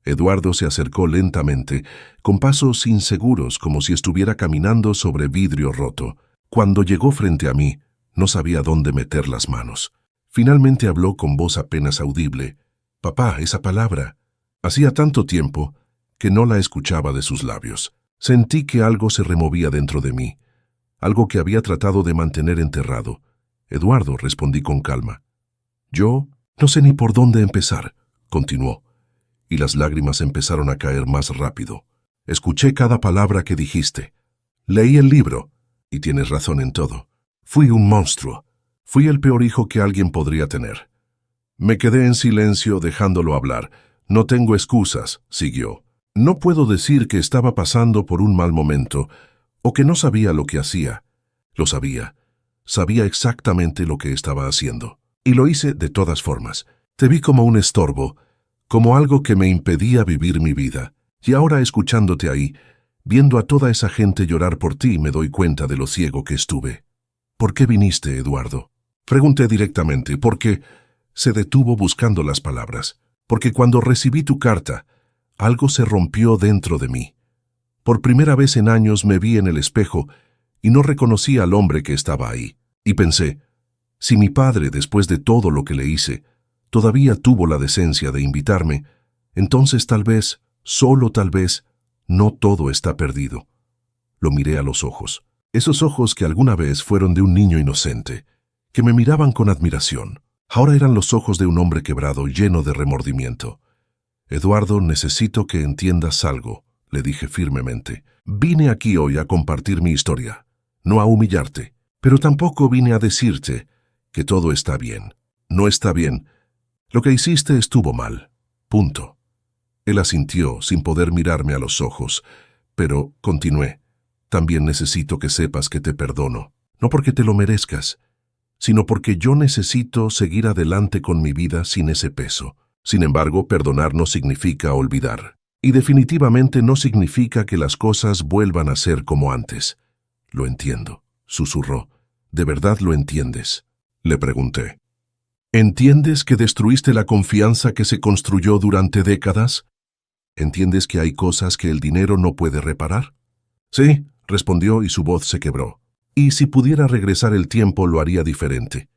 Eduardo se acercó lentamente, con pasos inseguros como si estuviera caminando sobre vidrio roto. Cuando llegó frente a mí, no sabía dónde meter las manos. Finalmente habló con voz apenas audible. «Papá, esa palabra». Hacía tanto tiempo que no la escuchaba de sus labios. Sentí que algo se removía dentro de mí. Algo que había tratado de mantener enterrado. «Eduardo», respondí con calma. «Yo no sé ni por dónde empezar», continuó, y las lágrimas empezaron a caer más rápido. «Escuché cada palabra que dijiste. Leí el libro, y tienes razón en todo. Fui un monstruo. Fui el peor hijo que alguien podría tener. Me quedé en silencio dejándolo hablar. No tengo excusas, siguió. No puedo decir que estaba pasando por un mal momento o que no sabía lo que hacía. Lo sabía. Sabía exactamente lo que estaba haciendo. Y lo hice de todas formas. Te vi como un estorbo, como algo que me impedía vivir mi vida. Y ahora escuchándote ahí, viendo a toda esa gente llorar por ti, me doy cuenta de lo ciego que estuve. ¿Por qué viniste, Eduardo? Pregunté directamente, porque se detuvo buscando las palabras. Porque cuando recibí tu carta, algo se rompió dentro de mí. Por primera vez en años me vi en el espejo y no reconocí al hombre que estaba ahí. Y pensé, si mi padre, después de todo lo que le hice, todavía tuvo la decencia de invitarme, entonces tal vez, solo tal vez, no todo está perdido. Lo miré a los ojos, esos ojos que alguna vez fueron de un niño inocente, que me miraban con admiración. Ahora eran los ojos de un hombre quebrado, lleno de remordimiento. Eduardo, necesito que entiendas algo, le dije firmemente. Vine aquí hoy a compartir mi historia, no a humillarte, pero tampoco vine a decirte que todo está bien. No está bien. Lo que hiciste estuvo mal. Punto. Él asintió sin poder mirarme a los ojos, pero continué. También necesito que sepas que te perdono, no porque te lo merezcas, sino porque yo necesito seguir adelante con mi vida sin ese peso. Sin embargo, perdonar no significa olvidar. Y definitivamente no significa que las cosas vuelvan a ser como antes. Lo entiendo, susurró. ¿De verdad lo entiendes? Le pregunté. ¿Entiendes que destruiste la confianza que se construyó durante décadas? ¿Entiendes que hay cosas que el dinero no puede reparar? Sí, respondió y su voz se quebró. Y si pudiera regresar el tiempo lo haría diferente.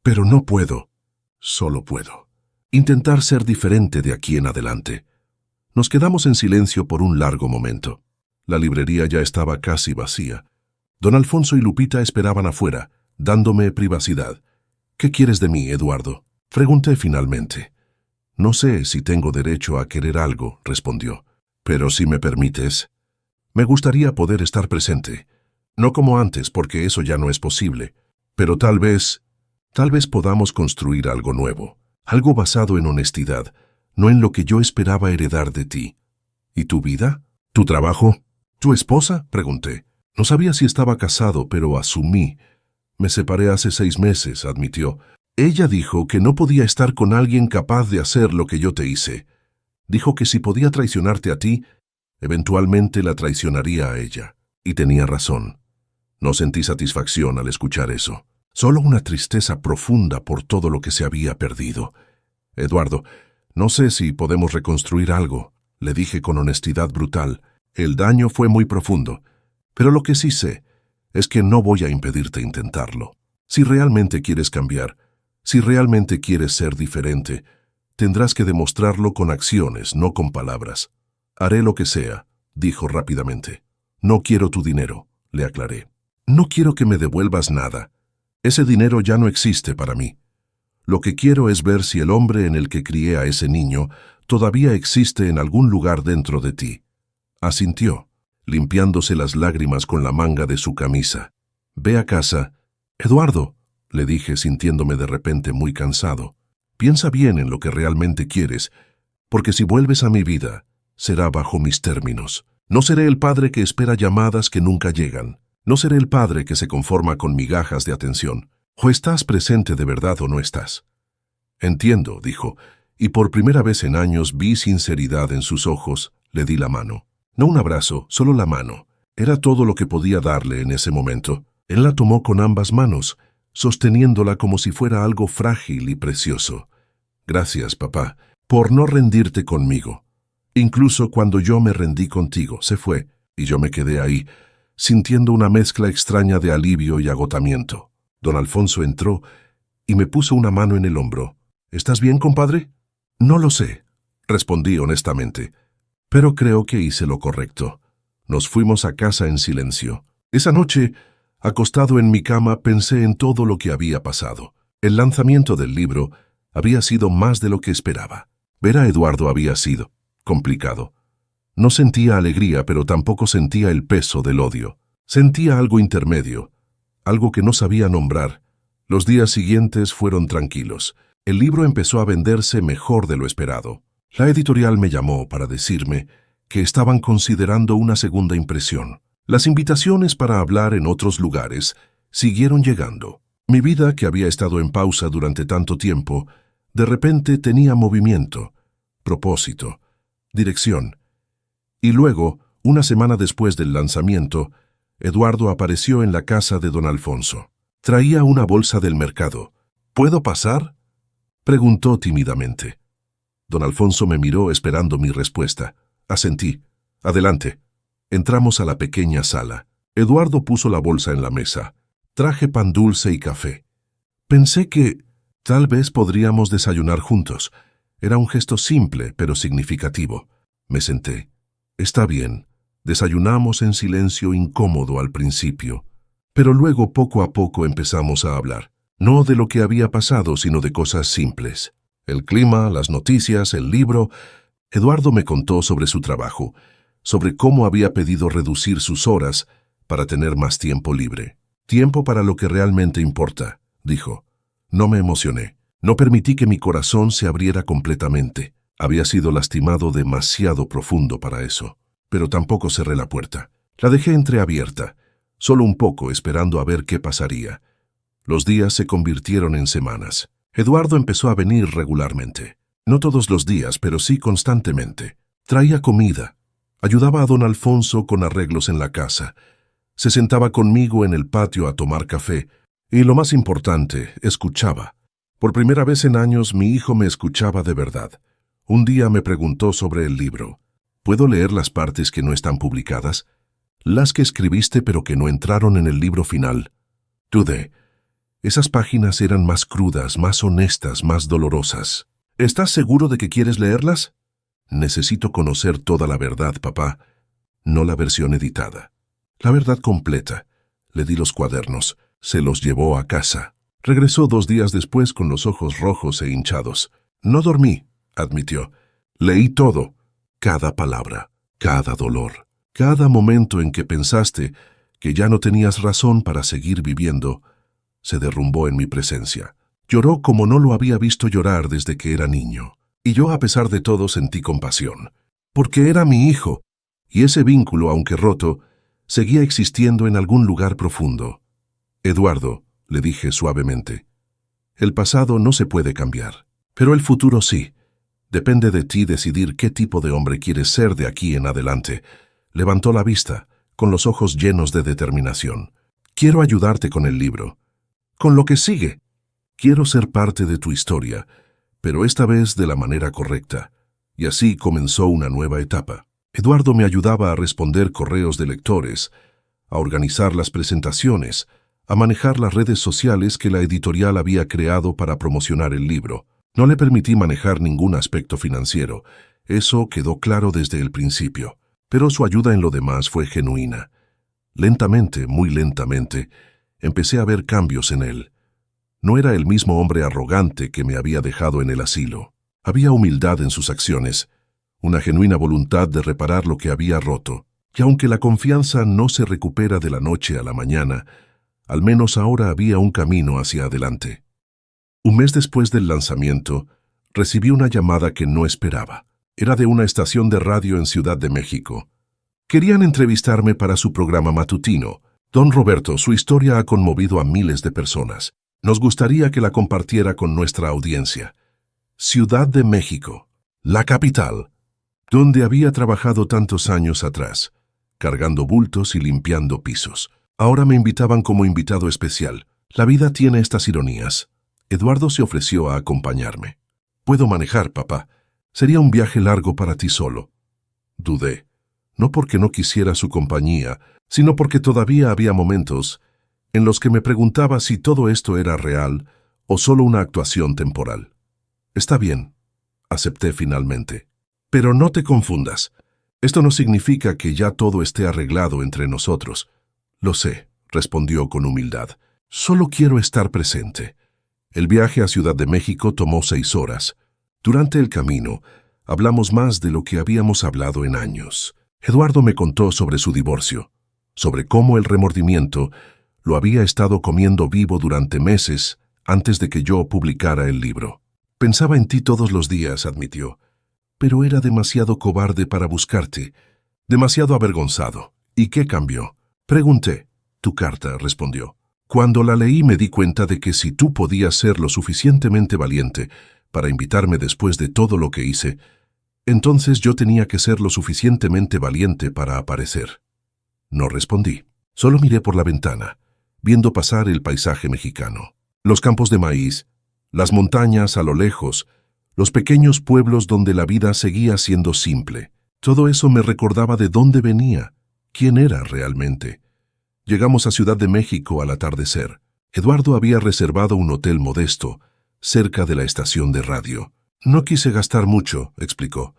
Pero no puedo. Solo puedo intentar ser diferente de aquí en adelante. Nos quedamos en silencio por un largo momento. La librería ya estaba casi vacía. Don Alfonso y Lupita esperaban afuera, dándome privacidad. ¿Qué quieres de mí, Eduardo? Pregunté finalmente. No sé si tengo derecho a querer algo, respondió. Pero si me permites, me gustaría poder estar presente. No como antes, porque eso ya no es posible. Pero tal vez podamos construir algo nuevo. Algo basado en honestidad, no en lo que yo esperaba heredar de ti. ¿Y tu vida? ¿Tu trabajo? ¿Tu esposa? Pregunté. No sabía si estaba casado, pero asumí. Me separé hace 6 meses, admitió. Ella dijo que no podía estar con alguien capaz de hacer lo que yo te hice. Dijo que si podía traicionarte a ti, eventualmente la traicionaría a ella. Y tenía razón. No sentí satisfacción al escuchar eso. Solo una tristeza profunda por todo lo que se había perdido. Eduardo, no sé si podemos reconstruir algo, le dije con honestidad brutal. El daño fue muy profundo, pero lo que sí sé es que no voy a impedirte intentarlo. Si realmente quieres cambiar, si realmente quieres ser diferente, tendrás que demostrarlo con acciones, no con palabras. Haré lo que sea, dijo rápidamente. No quiero tu dinero, le aclaré. No quiero que me devuelvas nada. Ese dinero ya no existe para mí. Lo que quiero es ver si el hombre en el que crié a ese niño todavía existe en algún lugar dentro de ti. Asintió, limpiándose las lágrimas con la manga de su camisa. Ve a casa. Eduardo, le dije sintiéndome de repente muy cansado, piensa bien en lo que realmente quieres, porque si vuelves a mi vida, será bajo mis términos. No seré el padre que espera llamadas que nunca llegan. No seré el padre que se conforma con migajas de atención. O estás presente de verdad o no estás. Entiendo, dijo, y por primera vez en años vi sinceridad en sus ojos. Le di la mano. No un abrazo, solo la mano. Era todo lo que podía darle en ese momento. Él la tomó con ambas manos, sosteniéndola como si fuera algo frágil y precioso. Gracias, papá, por no rendirte conmigo. Incluso cuando yo me rendí contigo, se fue, y yo me quedé ahí, sintiendo una mezcla extraña de alivio y agotamiento. Don Alfonso entró y me puso una mano en el hombro. ¿Estás bien, compadre? No lo sé, respondí honestamente, pero creo que hice lo correcto. Nos fuimos a casa en silencio. Esa noche, acostado en mi cama, pensé en todo lo que había pasado. El lanzamiento del libro había sido más de lo que esperaba. Ver a Eduardo había sido complicado. No sentía alegría, pero tampoco sentía el peso del odio. Sentía algo intermedio, algo que no sabía nombrar. Los días siguientes fueron tranquilos. El libro empezó a venderse mejor de lo esperado. La editorial me llamó para decirme que estaban considerando una segunda impresión. Las invitaciones para hablar en otros lugares siguieron llegando. Mi vida, que había estado en pausa durante tanto tiempo, de repente tenía movimiento, propósito, dirección. Y luego, una semana después del lanzamiento, Eduardo apareció en la casa de don Alfonso. Traía una bolsa del mercado. ¿Puedo pasar?, preguntó tímidamente. Don Alfonso me miró esperando mi respuesta. Asentí. Adelante. Entramos a la pequeña sala. Eduardo puso la bolsa en la mesa. Traje pan dulce y café. Pensé que tal vez podríamos desayunar juntos. Era un gesto simple, pero significativo. Me senté. Está bien. Desayunamos en silencio incómodo al principio, pero luego poco a poco empezamos a hablar. No de lo que había pasado, sino de cosas simples. El clima, las noticias, el libro. Eduardo me contó sobre su trabajo, sobre cómo había pedido reducir sus horas para tener más tiempo libre. Tiempo para lo que realmente importa, dijo. No me emocioné. No permití que mi corazón se abriera completamente. Había sido lastimado demasiado profundo para eso. Pero tampoco cerré la puerta. La dejé entreabierta, solo un poco esperando a ver qué pasaría. Los días se convirtieron en semanas. Eduardo empezó a venir regularmente. No todos los días, pero sí constantemente. Traía comida. Ayudaba a don Alfonso con arreglos en la casa. Se sentaba conmigo en el patio a tomar café. Y lo más importante, escuchaba. Por primera vez en años, mi hijo me escuchaba de verdad. Un día me preguntó sobre el libro. ¿Puedo leer las partes que no están publicadas? Las que escribiste pero que no entraron en el libro final. Dudé. Esas páginas eran más crudas, más honestas, más dolorosas. ¿Estás seguro de que quieres leerlas? Necesito conocer toda la verdad, papá, no la versión editada. La verdad completa. Le di los cuadernos. Se los llevó a casa. Regresó 2 días después con los ojos rojos e hinchados. No dormí, admitió. Leí todo. Cada palabra, cada dolor, cada momento en que pensaste que ya no tenías razón para seguir viviendo, se derrumbó en mi presencia. Lloró como no lo había visto llorar desde que era niño. Y yo, a pesar de todo, sentí compasión. Porque era mi hijo, y ese vínculo, aunque roto, seguía existiendo en algún lugar profundo. Eduardo, le dije suavemente, el pasado no se puede cambiar, pero el futuro sí. Depende de ti decidir qué tipo de hombre quieres ser de aquí en adelante. Levantó la vista, con los ojos llenos de determinación. Quiero ayudarte con el libro. Con lo que sigue. Quiero ser parte de tu historia, pero esta vez de la manera correcta. Y así comenzó una nueva etapa. Eduardo me ayudaba a responder correos de lectores, a organizar las presentaciones, a manejar las redes sociales que la editorial había creado para promocionar el libro. No le permití manejar ningún aspecto financiero. Eso quedó claro desde el principio. Pero su ayuda en lo demás fue genuina. Lentamente, muy lentamente, empecé a ver cambios en él. No era el mismo hombre arrogante que me había dejado en el asilo. Había humildad en sus acciones, una genuina voluntad de reparar lo que había roto. Y aunque la confianza no se recupera de la noche a la mañana, al menos ahora había un camino hacia adelante. Un mes después del lanzamiento, recibí una llamada que no esperaba. Era de una estación de radio en Ciudad de México. Querían entrevistarme para su programa matutino. Don Roberto, su historia ha conmovido a miles de personas. Nos gustaría que la compartiera con nuestra audiencia. Ciudad de México, la capital, donde había trabajado tantos años atrás, cargando bultos y limpiando pisos. Ahora me invitaban como invitado especial. La vida tiene estas ironías. Eduardo se ofreció a acompañarme. «Puedo manejar, papá. Sería un viaje largo para ti solo». Dudé, no porque no quisiera su compañía, sino porque todavía había momentos en los que me preguntaba si todo esto era real o solo una actuación temporal. «Está bien», acepté finalmente. «Pero no te confundas. Esto no significa que ya todo esté arreglado entre nosotros». «Lo sé», respondió con humildad. «Solo quiero estar presente». El viaje a Ciudad de México tomó 6 horas. Durante el camino, hablamos más de lo que habíamos hablado en años. Eduardo me contó sobre su divorcio, sobre cómo el remordimiento lo había estado comiendo vivo durante meses antes de que yo publicara el libro. Pensaba en ti todos los días, admitió. Pero era demasiado cobarde para buscarte, demasiado avergonzado. ¿Y qué cambió? Pregunté. Tu carta, respondió. Cuando la leí me di cuenta de que si tú podías ser lo suficientemente valiente para invitarme después de todo lo que hice, entonces yo tenía que ser lo suficientemente valiente para aparecer. No respondí. Solo miré por la ventana, viendo pasar el paisaje mexicano. Los campos de maíz, las montañas a lo lejos, los pequeños pueblos donde la vida seguía siendo simple. Todo eso me recordaba de dónde venía, quién era realmente. Llegamos a Ciudad de México al atardecer. Eduardo había reservado un hotel modesto, cerca de la estación de radio. No quise gastar mucho, explicó.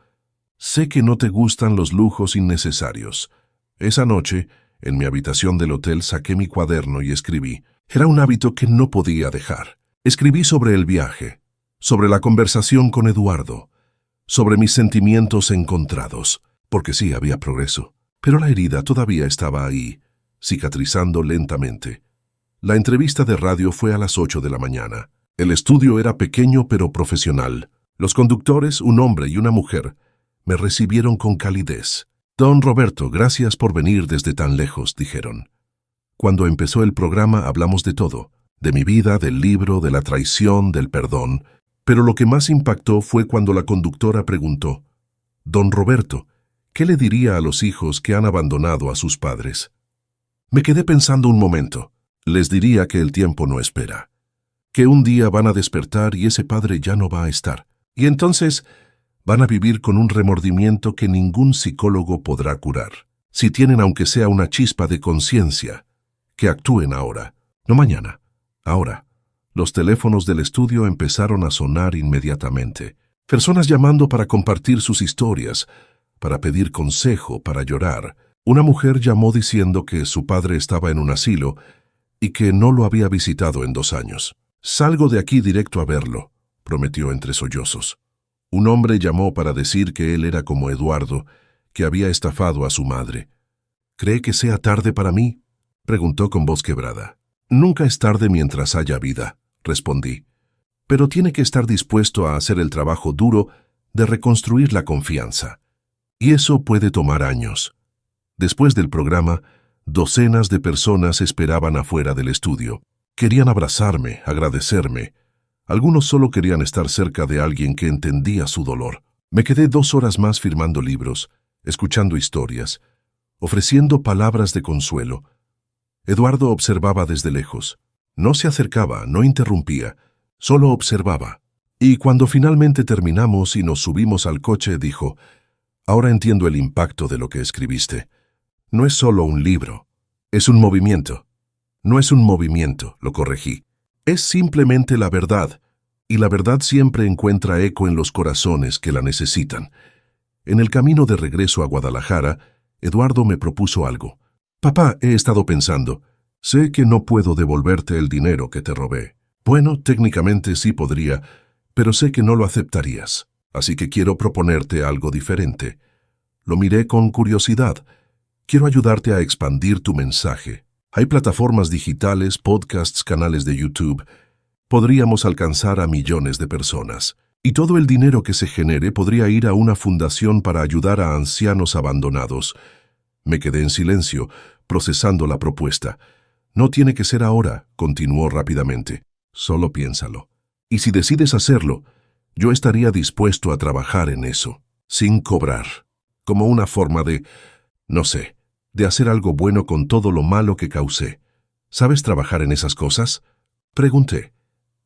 Sé que no te gustan los lujos innecesarios. Esa noche, en mi habitación del hotel saqué mi cuaderno y escribí. Era un hábito que no podía dejar. Escribí sobre el viaje, sobre la conversación con Eduardo, sobre mis sentimientos encontrados, porque sí había progreso. Pero la herida todavía estaba ahí, cicatrizando lentamente. La entrevista de radio fue a las 8 de la mañana. El estudio era pequeño pero profesional. Los conductores, un hombre y una mujer, me recibieron con calidez. Don Roberto, gracias por venir desde tan lejos, dijeron. Cuando empezó el programa hablamos de todo, de mi vida, del libro, de la traición, del perdón, pero lo que más impactó fue cuando la conductora preguntó, Don Roberto, ¿qué le diría a los hijos que han abandonado a sus padres? Me quedé pensando un momento. Les diría que el tiempo no espera, que un día van a despertar y ese padre ya no va a estar, y entonces van a vivir con un remordimiento que ningún psicólogo podrá curar. Si tienen aunque sea una chispa de conciencia, que actúen ahora, no mañana, ahora. Los teléfonos del estudio empezaron a sonar inmediatamente. Personas llamando para compartir sus historias, para pedir consejo, para llorar. Una mujer llamó diciendo que su padre estaba en un asilo y que no lo había visitado en 2 años. Salgo de aquí directo a verlo, prometió entre sollozos. Un hombre llamó para decir que él era como Eduardo, que había estafado a su madre. ¿Cree que sea tarde para mí?, preguntó con voz quebrada. Nunca es tarde mientras haya vida, respondí. Pero tiene que estar dispuesto a hacer el trabajo duro de reconstruir la confianza. Y eso puede tomar años. Después del programa, docenas de personas esperaban afuera del estudio. Querían abrazarme, agradecerme. Algunos solo querían estar cerca de alguien que entendía su dolor. Me quedé 2 horas más firmando libros, escuchando historias, ofreciendo palabras de consuelo. Eduardo observaba desde lejos. No se acercaba, no interrumpía, solo observaba. Y cuando finalmente terminamos y nos subimos al coche, dijo, «Ahora entiendo el impacto de lo que escribiste. No es solo un libro, es un movimiento». No es un movimiento, lo corregí. Es simplemente la verdad, y la verdad siempre encuentra eco en los corazones que la necesitan. En el camino de regreso a Guadalajara, Eduardo me propuso algo. «Papá, he estado pensando. Sé que no puedo devolverte el dinero que te robé. Bueno, técnicamente sí podría, pero sé que no lo aceptarías. Así que quiero proponerte algo diferente». Lo miré con curiosidad. «Quiero ayudarte a expandir tu mensaje. Hay plataformas digitales, podcasts, canales de YouTube. Podríamos alcanzar a millones de personas. Y todo el dinero que se genere podría ir a una fundación para ayudar a ancianos abandonados». Me quedé en silencio, procesando la propuesta. «No tiene que ser ahora», continuó rápidamente. «Solo piénsalo. Y si decides hacerlo, yo estaría dispuesto a trabajar en eso, sin cobrar, como una forma de, no sé, de hacer algo bueno con todo lo malo que causé. ¿Sabes trabajar en esas cosas?», pregunté.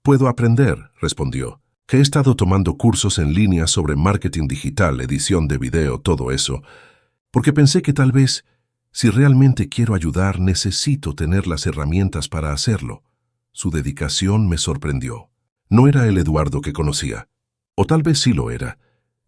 «Puedo aprender», respondió. «He estado tomando cursos en línea sobre marketing digital, edición de video, todo eso, porque pensé que tal vez, si realmente quiero ayudar, necesito tener las herramientas para hacerlo». Su dedicación me sorprendió. No era el Eduardo que conocía. O tal vez sí lo era.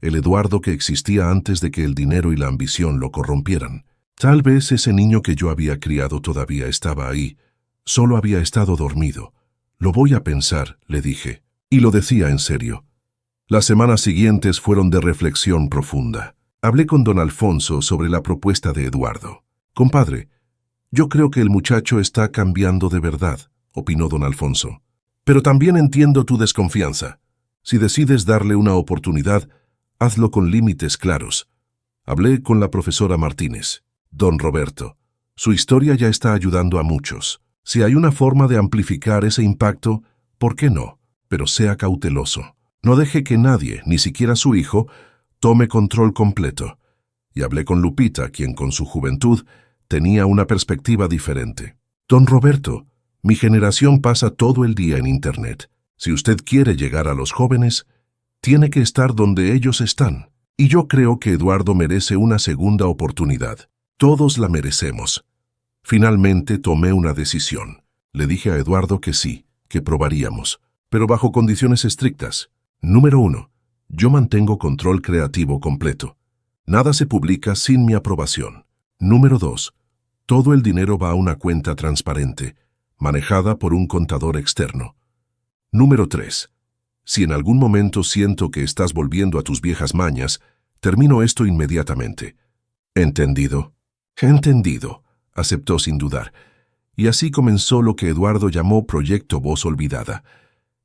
El Eduardo que existía antes de que el dinero y la ambición lo corrompieran. Tal vez ese niño que yo había criado todavía estaba ahí. Solo había estado dormido. «Lo voy a pensar», le dije. Y lo decía en serio. Las semanas siguientes fueron de reflexión profunda. Hablé con don Alfonso sobre la propuesta de Eduardo. «Compadre, yo creo que el muchacho está cambiando de verdad», opinó don Alfonso. «Pero también entiendo tu desconfianza. Si decides darle una oportunidad, hazlo con límites claros. Hablé con la profesora Martínez. Don Roberto, su historia ya está ayudando a muchos. Si hay una forma de amplificar ese impacto, ¿por qué no? Pero sea cauteloso. No deje que nadie, ni siquiera su hijo, tome control completo. Y hablé con Lupita, quien con su juventud tenía una perspectiva diferente. Don Roberto, mi generación pasa todo el día en Internet. Si usted quiere llegar a los jóvenes, tiene que estar donde ellos están. Y yo creo que Eduardo merece una segunda oportunidad. Todos la merecemos. Finalmente tomé una decisión. Le dije a Eduardo que sí, que probaríamos, pero bajo condiciones estrictas. Número 1. Yo mantengo control creativo completo. Nada se publica sin mi aprobación. Número 2. Todo el dinero va a una cuenta transparente, manejada por un contador externo. Número 3. Si en algún momento siento que estás volviendo a tus viejas mañas, termino esto inmediatamente. ¿Entendido? Entendido, aceptó sin dudar. Y así comenzó lo que Eduardo llamó Proyecto Voz Olvidada.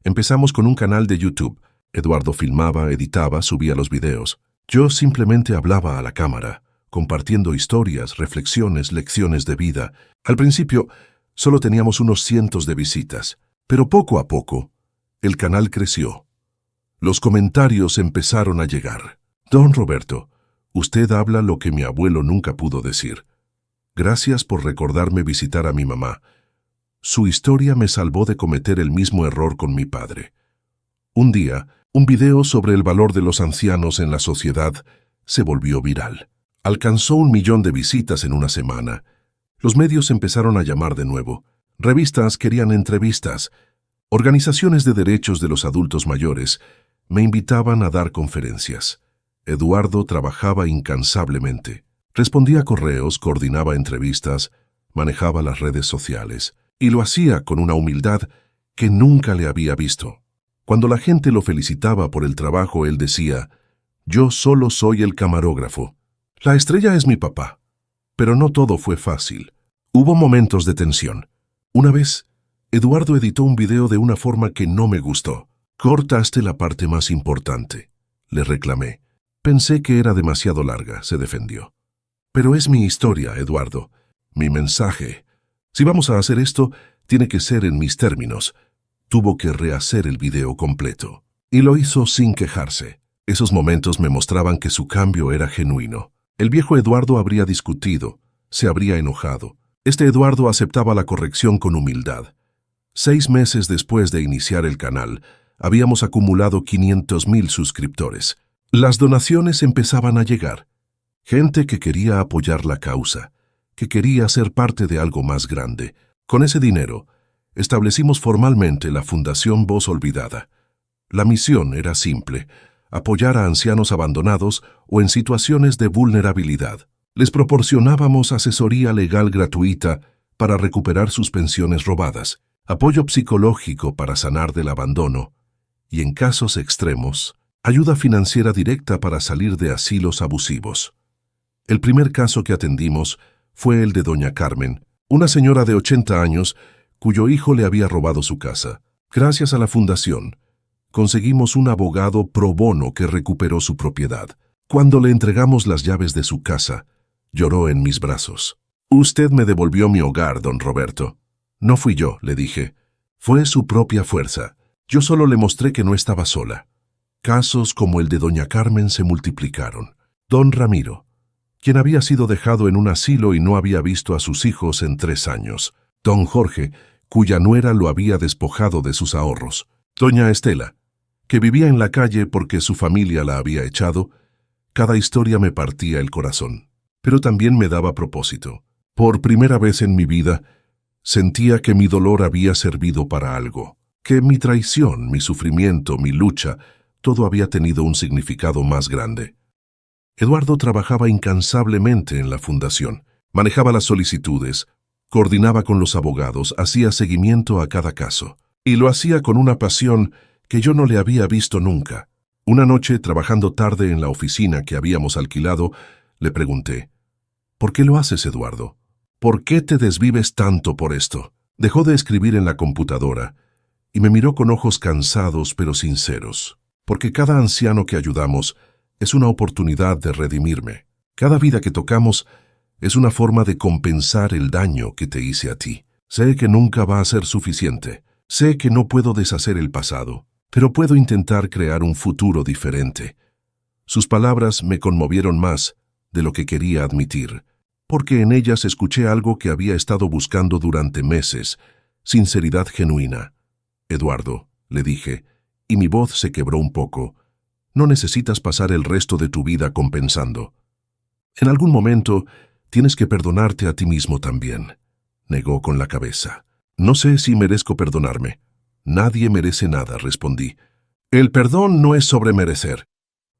Empezamos con un canal de YouTube. Eduardo filmaba, editaba, subía los videos. Yo simplemente hablaba a la cámara, compartiendo historias, reflexiones, lecciones de vida. Al principio, solo teníamos unos cientos de visitas, pero poco a poco, el canal creció. Los comentarios empezaron a llegar. Don Roberto, usted habla lo que mi abuelo nunca pudo decir. Gracias por recordarme visitar a mi mamá. Su historia me salvó de cometer el mismo error con mi padre. Un día, un video sobre el valor de los ancianos en la sociedad se volvió viral. Alcanzó 1 millón de visitas en una semana. Los medios empezaron a llamar de nuevo. Revistas querían entrevistas. Organizaciones de derechos de los adultos mayores me invitaban a dar conferencias. Eduardo trabajaba incansablemente. Respondía correos, coordinaba entrevistas, manejaba las redes sociales, y lo hacía con una humildad que nunca le había visto. Cuando la gente lo felicitaba por el trabajo, él decía, «Yo solo soy el camarógrafo. La estrella es mi papá». Pero no todo fue fácil. Hubo momentos de tensión. Una vez, Eduardo editó un video de una forma que no me gustó. «Cortaste la parte más importante», le reclamé. Pensé que era demasiado larga, se defendió. «Pero es mi historia, Eduardo, mi mensaje. Si vamos a hacer esto, tiene que ser en mis términos». Tuvo que rehacer el video completo. Y lo hizo sin quejarse. Esos momentos me mostraban que su cambio era genuino. El viejo Eduardo habría discutido, se habría enojado. Este Eduardo aceptaba la corrección con humildad. 6 meses después de iniciar el canal, habíamos acumulado 500,000 suscriptores. Las donaciones empezaban a llegar. Gente que quería apoyar la causa, que quería ser parte de algo más grande. Con ese dinero, establecimos formalmente la Fundación Voz Olvidada. La misión era simple: apoyar a ancianos abandonados o en situaciones de vulnerabilidad. Les proporcionábamos asesoría legal gratuita para recuperar sus pensiones robadas, apoyo psicológico para sanar del abandono y, en casos extremos, ayuda financiera directa para salir de asilos abusivos. El primer caso que atendimos fue el de doña Carmen, una señora de 80 años cuyo hijo le había robado su casa. Gracias a la fundación, conseguimos un abogado pro bono que recuperó su propiedad. Cuando le entregamos las llaves de su casa, lloró en mis brazos. «Usted me devolvió mi hogar, don Roberto». «No fui yo», le dije. «Fue su propia fuerza. Yo solo le mostré que no estaba sola». Casos como el de doña Carmen se multiplicaron. Don Ramiro, quien había sido dejado en un asilo y no había visto a sus hijos en 3 años. Don Jorge, cuya nuera lo había despojado de sus ahorros. Doña Estela, que vivía en la calle porque su familia la había echado. Cada historia me partía el corazón, pero también me daba propósito. Por primera vez en mi vida, sentía que mi dolor había servido para algo, que mi traición, mi sufrimiento, mi lucha, todo había tenido un significado más grande. Eduardo trabajaba incansablemente en la fundación, manejaba las solicitudes, coordinaba con los abogados, hacía seguimiento a cada caso, y lo hacía con una pasión que yo no le había visto nunca. Una noche, trabajando tarde en la oficina que habíamos alquilado, le pregunté, «¿Por qué lo haces, Eduardo? ¿Por qué te desvives tanto por esto?» Dejó de escribir en la computadora y me miró con ojos cansados pero sinceros. porque cada anciano que ayudamos es una oportunidad de redimirme. Cada vida que tocamos es una forma de compensar el daño que te hice a ti. Sé que nunca va a ser suficiente. Sé que no puedo deshacer el pasado, pero puedo intentar crear un futuro diferente. Sus palabras me conmovieron más de lo que quería admitir, porque en ellas escuché algo que había estado buscando durante meses, sinceridad genuina. Eduardo, le dije, y mi voz se quebró un poco, no necesitas pasar el resto de tu vida compensando. En algún momento tienes que perdonarte a ti mismo también. Negó con la cabeza. No sé si merezco perdonarme. Nadie merece nada, respondí. El perdón no es sobre merecer,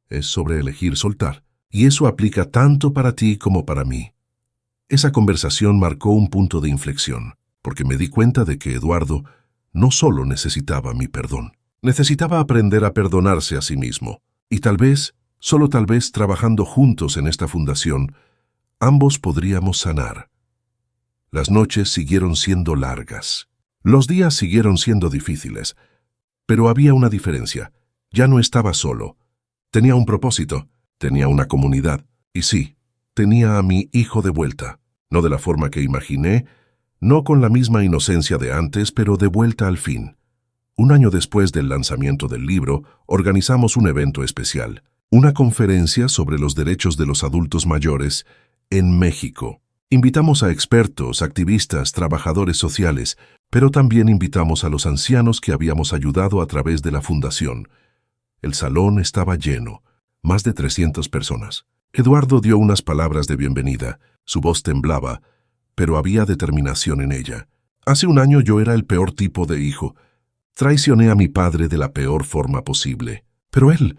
es sobre elegir soltar, y eso aplica tanto para ti como para mí. Esa conversación marcó un punto de inflexión, porque me di cuenta de que Eduardo no solo necesitaba mi perdón, necesitaba aprender a perdonarse a sí mismo. Y tal vez, solo tal vez, trabajando juntos en esta fundación, ambos podríamos sanar. Las noches siguieron siendo largas. Los días siguieron siendo difíciles. Pero había una diferencia. Ya no estaba solo. Tenía un propósito, tenía una comunidad. Y sí, tenía a mi hijo de vuelta. No de la forma que imaginé, no con la misma inocencia de antes, pero de vuelta al fin. Un año después del lanzamiento del libro, organizamos un evento especial, una conferencia sobre los derechos de los adultos mayores en México. Invitamos a expertos, activistas, trabajadores sociales, pero también invitamos a los ancianos que habíamos ayudado a través de la fundación. El salón estaba lleno, más de 300 personas. Eduardo dio unas palabras de bienvenida, su voz temblaba, pero había determinación en ella. Hace un año yo era el peor tipo de hijo. Traicioné a mi padre de la peor forma posible. Pero él,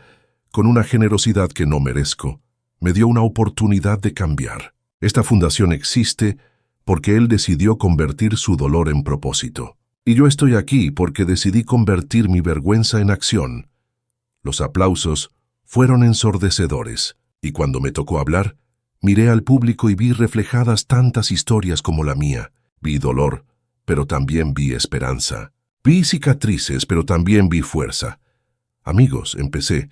con una generosidad que no merezco, me dio una oportunidad de cambiar. Esta fundación existe porque él decidió convertir su dolor en propósito. Y yo estoy aquí porque decidí convertir mi vergüenza en acción. Los aplausos fueron ensordecedores, y cuando me tocó hablar, miré al público y vi reflejadas tantas historias como la mía. Vi dolor, pero también vi esperanza. Vi cicatrices, pero también vi fuerza. Amigos, empecé,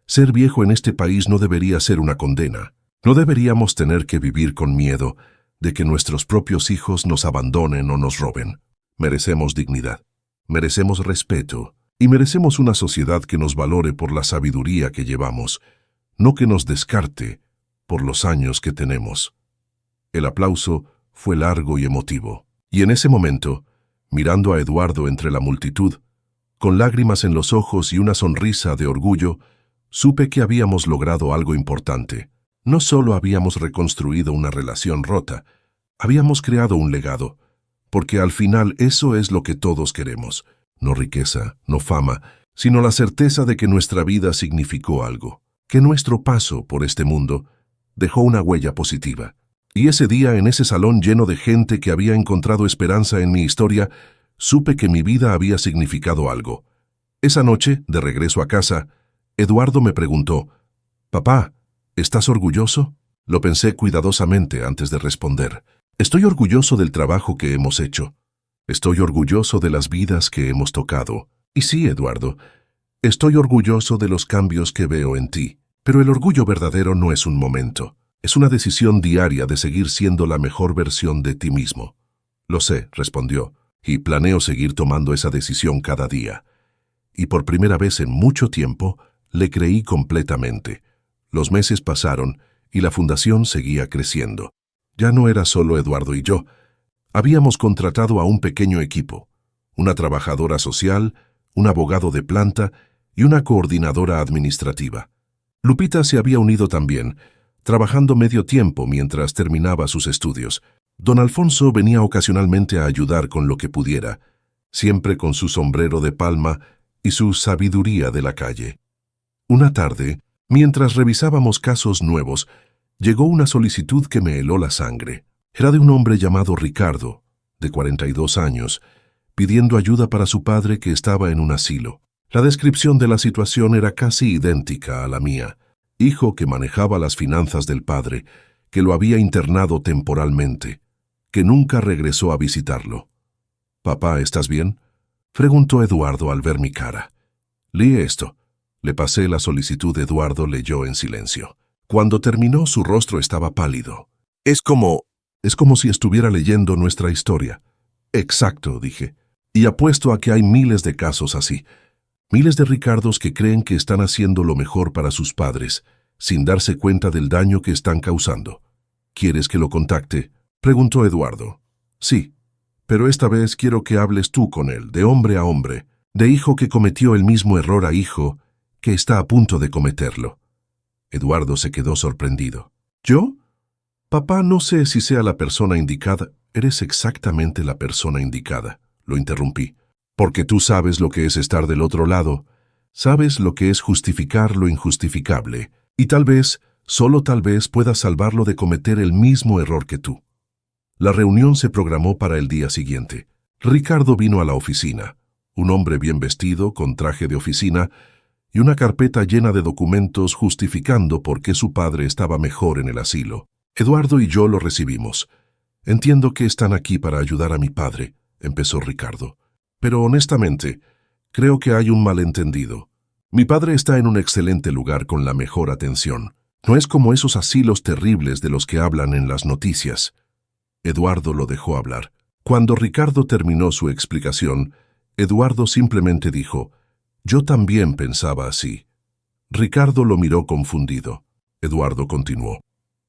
ser viejo en este país no debería ser una condena. No deberíamos tener que vivir con miedo de que nuestros propios hijos nos abandonen o nos roben. Merecemos dignidad, merecemos respeto y merecemos una sociedad que nos valore por la sabiduría que llevamos, no que nos descarte por los años que tenemos. El aplauso fue largo y emotivo, y en ese momento, mirando a Eduardo entre la multitud, con lágrimas en los ojos y una sonrisa de orgullo, supe que habíamos logrado algo importante. No solo habíamos reconstruido una relación rota, habíamos creado un legado, porque al final eso es lo que todos queremos, no riqueza, no fama, sino la certeza de que nuestra vida significó algo, que nuestro paso por este mundo dejó una huella positiva. Y ese día, en ese salón lleno de gente que había encontrado esperanza en mi historia, supe que mi vida había significado algo. Esa noche, de regreso a casa, Eduardo me preguntó, «Papá, ¿estás orgulloso?» Lo pensé cuidadosamente antes de responder. Estoy orgulloso del trabajo que hemos hecho. Estoy orgulloso de las vidas que hemos tocado. Y sí, Eduardo, estoy orgulloso de los cambios que veo en ti. Pero el orgullo verdadero no es un momento. Es una decisión diaria de seguir siendo la mejor versión de ti mismo. Lo sé, respondió, y planeo seguir tomando esa decisión cada día. Y por primera vez en mucho tiempo, le creí completamente. Los meses pasaron y la fundación seguía creciendo. Ya no era solo Eduardo y yo. Habíamos contratado a un pequeño equipo, una trabajadora social, un abogado de planta y una coordinadora administrativa. Lupita se había unido también, trabajando medio tiempo mientras terminaba sus estudios. Don Alfonso venía ocasionalmente a ayudar con lo que pudiera, siempre con su sombrero de palma y su sabiduría de la calle. Una tarde, mientras revisábamos casos nuevos, llegó una solicitud que me heló la sangre. Era de un hombre llamado Ricardo, de 42 años, pidiendo ayuda para su padre que estaba en un asilo. La descripción de la situación era casi idéntica a la mía. Hijo que manejaba las finanzas del padre, que lo había internado temporalmente, que nunca regresó a visitarlo. «Papá, ¿estás bien?», preguntó Eduardo al ver mi cara. «Lee esto», Le pasé la solicitud. Eduardo leyó en silencio. Cuando terminó, su rostro estaba pálido. Es como si estuviera leyendo nuestra historia. Exacto, dije. Y apuesto a que hay miles de casos así. Miles de Ricardos que creen que están haciendo lo mejor para sus padres, sin darse cuenta del daño que están causando. ¿Quieres que lo contacte?, preguntó Eduardo. Sí, pero esta vez quiero que hables tú con él, de hombre a hombre, de hijo que cometió el mismo error a hijo que está a punto de cometerlo. Eduardo se quedó sorprendido. ¿Yo? Papá, no sé si sea la persona indicada. Eres exactamente la persona indicada, lo interrumpí. Porque tú sabes lo que es estar del otro lado, sabes lo que es justificar lo injustificable, y tal vez, solo tal vez, puedas salvarlo de cometer el mismo error que tú. La reunión se programó para el día siguiente. Ricardo vino a la oficina, un hombre bien vestido, con traje de oficina, y una carpeta llena de documentos justificando por qué su padre estaba mejor en el asilo. Eduardo y yo lo recibimos. Entiendo que están aquí para ayudar a mi padre, empezó Ricardo. Pero honestamente, creo que hay un malentendido. Mi padre está en un excelente lugar con la mejor atención. No es como esos asilos terribles de los que hablan en las noticias. Eduardo lo dejó hablar. Cuando Ricardo terminó su explicación, Eduardo simplemente dijo, «Yo también pensaba así». Ricardo lo miró confundido. Eduardo continuó.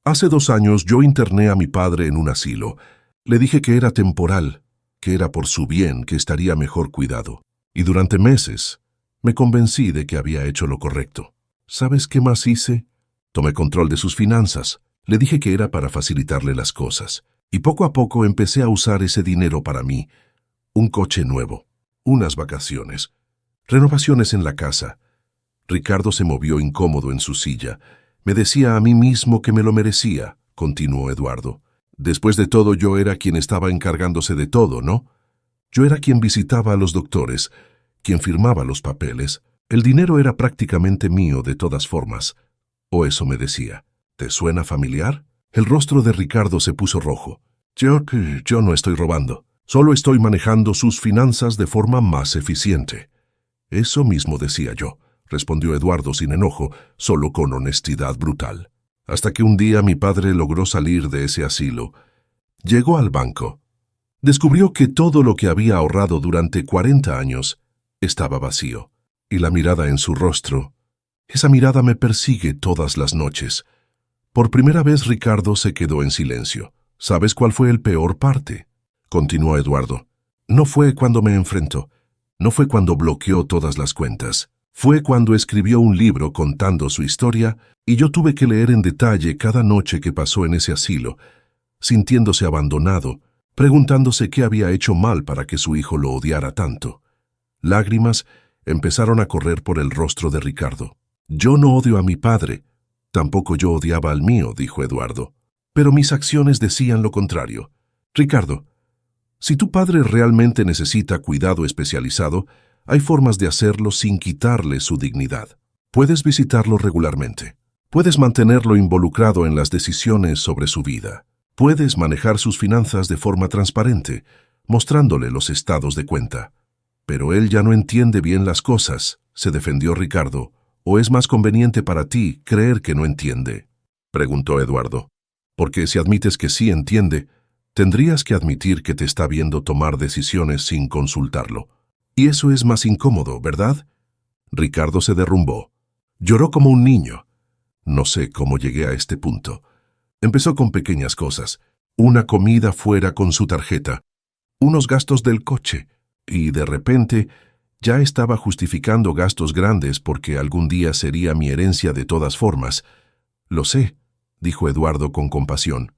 «Hace 2 años yo interné a mi padre en un asilo. Le dije que era temporal, que era por su bien, que estaría mejor cuidado. Y durante meses me convencí de que había hecho lo correcto. ¿Sabes qué más hice? Tomé control de sus finanzas. Le dije que era para facilitarle las cosas. Y poco a poco empecé a usar ese dinero para mí. Un coche nuevo, unas vacaciones, renovaciones en la casa». Ricardo se movió incómodo en su silla. «Me decía a mí mismo que me lo merecía», continuó Eduardo. «Después de todo, yo era quien estaba encargándose de todo, ¿no? Yo era quien visitaba a los doctores, quien firmaba los papeles. El dinero era prácticamente mío de todas formas». O eso me decía. ¿Te suena familiar? El rostro de Ricardo se puso rojo. Yo no estoy robando. Solo estoy manejando sus finanzas de forma más eficiente». «Eso mismo decía yo», respondió Eduardo sin enojo, solo con honestidad brutal. Hasta que un día mi padre logró salir de ese asilo. Llegó al banco. Descubrió que todo lo que había ahorrado durante 40 años estaba vacío. Y la mirada en su rostro, esa mirada me persigue todas las noches. Por primera vez Ricardo se quedó en silencio. ¿Sabes cuál fue el peor parte?, continuó Eduardo. No fue cuando me enfrentó. No fue cuando bloqueó todas las cuentas. Fue cuando escribió un libro contando su historia y yo tuve que leer en detalle cada noche que pasó en ese asilo, sintiéndose abandonado, preguntándose qué había hecho mal para que su hijo lo odiara tanto. Lágrimas empezaron a correr por el rostro de Ricardo. «Yo no odio a mi padre. Tampoco yo odiaba al mío», dijo Eduardo. «Pero mis acciones decían lo contrario. Ricardo, si tu padre realmente necesita cuidado especializado, hay formas de hacerlo sin quitarle su dignidad. Puedes visitarlo regularmente. Puedes mantenerlo involucrado en las decisiones sobre su vida. Puedes manejar sus finanzas de forma transparente, mostrándole los estados de cuenta. Pero él ya no entiende bien las cosas», se defendió Ricardo. «¿O es más conveniente para ti creer que no entiende?», preguntó Eduardo. «Porque si admites que sí entiende, tendrías que admitir que te está viendo tomar decisiones sin consultarlo. Y eso es más incómodo, ¿verdad?». Ricardo se derrumbó. Lloró como un niño. No sé cómo llegué a este punto. Empezó con pequeñas cosas. Una comida fuera con su tarjeta, unos gastos del coche, y de repente ya estaba justificando gastos grandes porque algún día sería mi herencia de todas formas. «Lo sé», dijo Eduardo con compasión.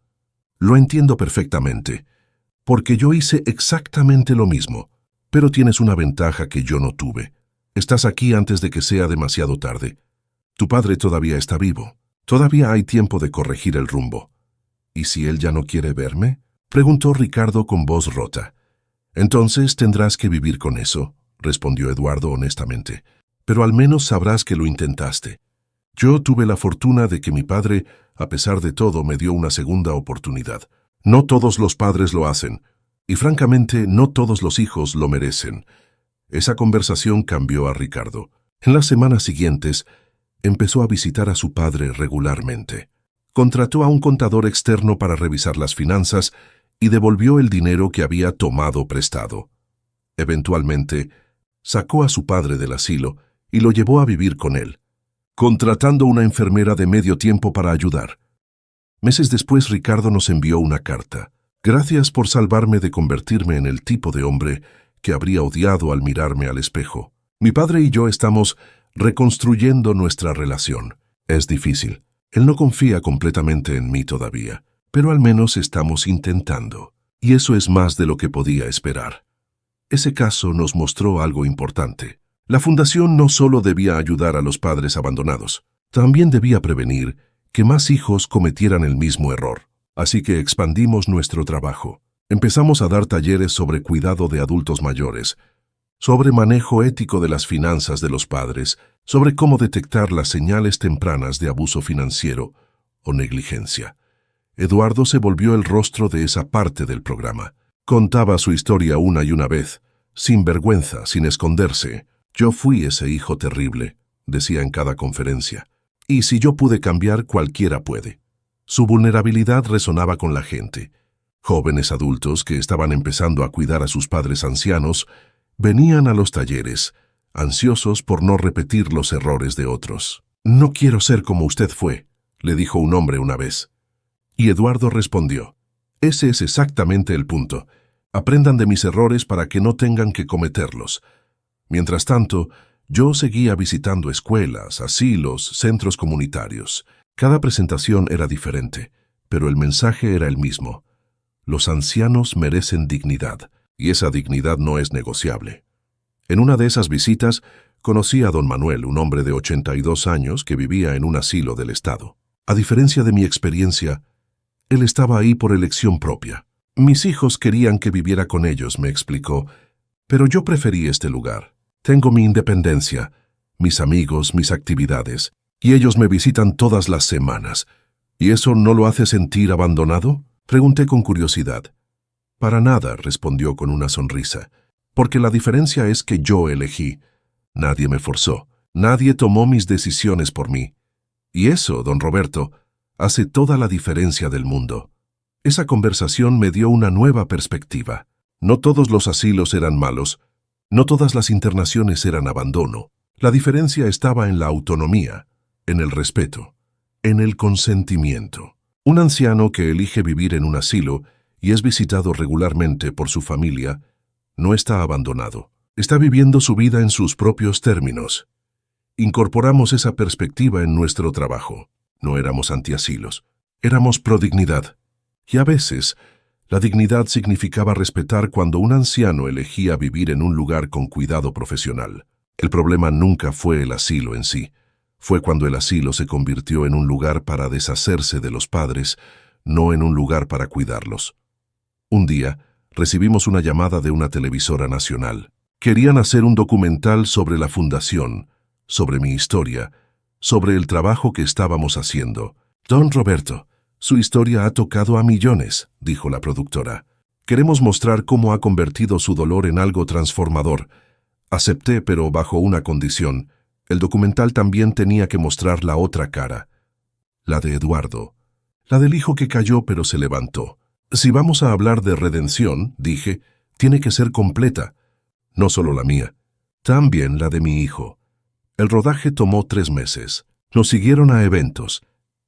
«Lo entiendo perfectamente, porque yo hice exactamente lo mismo. Pero tienes una ventaja que yo no tuve. Estás aquí antes de que sea demasiado tarde. Tu padre todavía está vivo. Todavía hay tiempo de corregir el rumbo». «¿Y si él ya no quiere verme?», preguntó Ricardo con voz rota. «Entonces tendrás que vivir con eso», respondió Eduardo honestamente. «Pero al menos sabrás que lo intentaste. Yo tuve la fortuna de que mi padre, a pesar de todo, me dio una segunda oportunidad. No todos los padres lo hacen, y francamente no todos los hijos lo merecen». Esa conversación cambió a Ricardo. En las semanas siguientes, empezó a visitar a su padre regularmente. Contrató a un contador externo para revisar las finanzas y devolvió el dinero que había tomado prestado. Eventualmente, sacó a su padre del asilo y lo llevó a vivir con él, contratando una enfermera de medio tiempo para ayudar. Meses después, Ricardo nos envió una carta. Gracias por salvarme de convertirme en el tipo de hombre que habría odiado al mirarme al espejo. Mi padre y yo estamos reconstruyendo nuestra relación. Es difícil. Él no confía completamente en mí todavía, pero al menos estamos intentando. Y eso es más de lo que podía esperar. Ese caso nos mostró algo importante. La fundación no solo debía ayudar a los padres abandonados, también debía prevenir que más hijos cometieran el mismo error. Así que expandimos nuestro trabajo. Empezamos a dar talleres sobre cuidado de adultos mayores, sobre manejo ético de las finanzas de los padres, sobre cómo detectar las señales tempranas de abuso financiero o negligencia. Eduardo se volvió el rostro de esa parte del programa. Contaba su historia una y una vez, sin vergüenza, sin esconderse. Yo fui ese hijo terrible, decía en cada conferencia. Y si yo pude cambiar, cualquiera puede. Su vulnerabilidad resonaba con la gente. Jóvenes adultos que estaban empezando a cuidar a sus padres ancianos venían a los talleres, ansiosos por no repetir los errores de otros. «No quiero ser como usted fue», le dijo un hombre una vez. Y Eduardo respondió, «Ese es exactamente el punto. Aprendan de mis errores para que no tengan que cometerlos». Mientras tanto, yo seguía visitando escuelas, asilos, centros comunitarios. Cada presentación era diferente, pero el mensaje era el mismo. Los ancianos merecen dignidad, y esa dignidad no es negociable. En una de esas visitas, conocí a don Manuel, un hombre de 82 años que vivía en un asilo del Estado. A diferencia de mi experiencia, él estaba ahí por elección propia. Mis hijos querían que viviera con ellos, me explicó, pero yo preferí este lugar. Tengo mi independencia, mis amigos, mis actividades, y ellos me visitan todas las semanas. ¿Y eso no lo hace sentir abandonado?, pregunté con curiosidad. Para nada, respondió con una sonrisa, porque la diferencia es que yo elegí. Nadie me forzó, nadie tomó mis decisiones por mí. Y eso, don Roberto, hace toda la diferencia del mundo. Esa conversación me dio una nueva perspectiva. No todos los asilos eran malos, no todas las internaciones eran abandono. La diferencia estaba en la autonomía, en el respeto, en el consentimiento. Un anciano que elige vivir en un asilo y es visitado regularmente por su familia, no está abandonado. Está viviendo su vida en sus propios términos. Incorporamos esa perspectiva en nuestro trabajo. No éramos antiasilos, éramos pro dignidad. Y a veces, la dignidad significaba respetar cuando un anciano elegía vivir en un lugar con cuidado profesional. El problema nunca fue el asilo en sí. Fue cuando el asilo se convirtió en un lugar para deshacerse de los padres, no en un lugar para cuidarlos. Un día, recibimos una llamada de una televisora nacional. Querían hacer un documental sobre la fundación, sobre mi historia, sobre el trabajo que estábamos haciendo. Don Roberto, su historia ha tocado a millones, dijo la productora. Queremos mostrar cómo ha convertido su dolor en algo transformador. Acepté, pero bajo una condición. El documental también tenía que mostrar la otra cara, la de Eduardo, la del hijo que cayó pero se levantó. Si vamos a hablar de redención, dije, tiene que ser completa, no solo la mía, también la de mi hijo. El rodaje tomó 3 meses. Nos siguieron a eventos,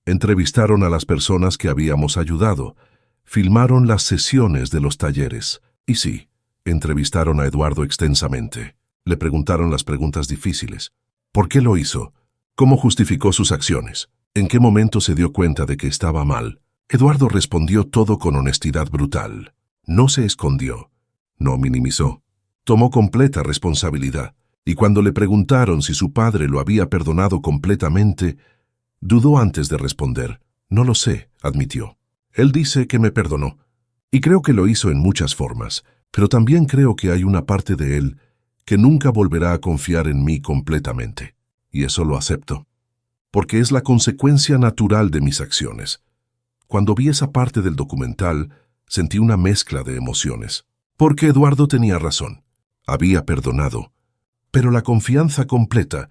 entrevistaron a las personas que habíamos ayudado, filmaron las sesiones de los talleres. Y sí, entrevistaron a Eduardo extensamente. Le preguntaron las preguntas difíciles. ¿Por qué lo hizo? ¿Cómo justificó sus acciones? ¿En qué momento se dio cuenta de que estaba mal? Eduardo respondió todo con honestidad brutal. No se escondió, no minimizó. Tomó completa responsabilidad. Y cuando le preguntaron si su padre lo había perdonado completamente, dudó antes de responder. No lo sé, admitió. Él dice que me perdonó. Y creo que lo hizo en muchas formas, pero también creo que hay una parte de él que nunca volverá a confiar en mí completamente. Y eso lo acepto, porque es la consecuencia natural de mis acciones. Cuando vi esa parte del documental, sentí una mezcla de emociones. Porque Eduardo tenía razón. Había perdonado. Pero la confianza completa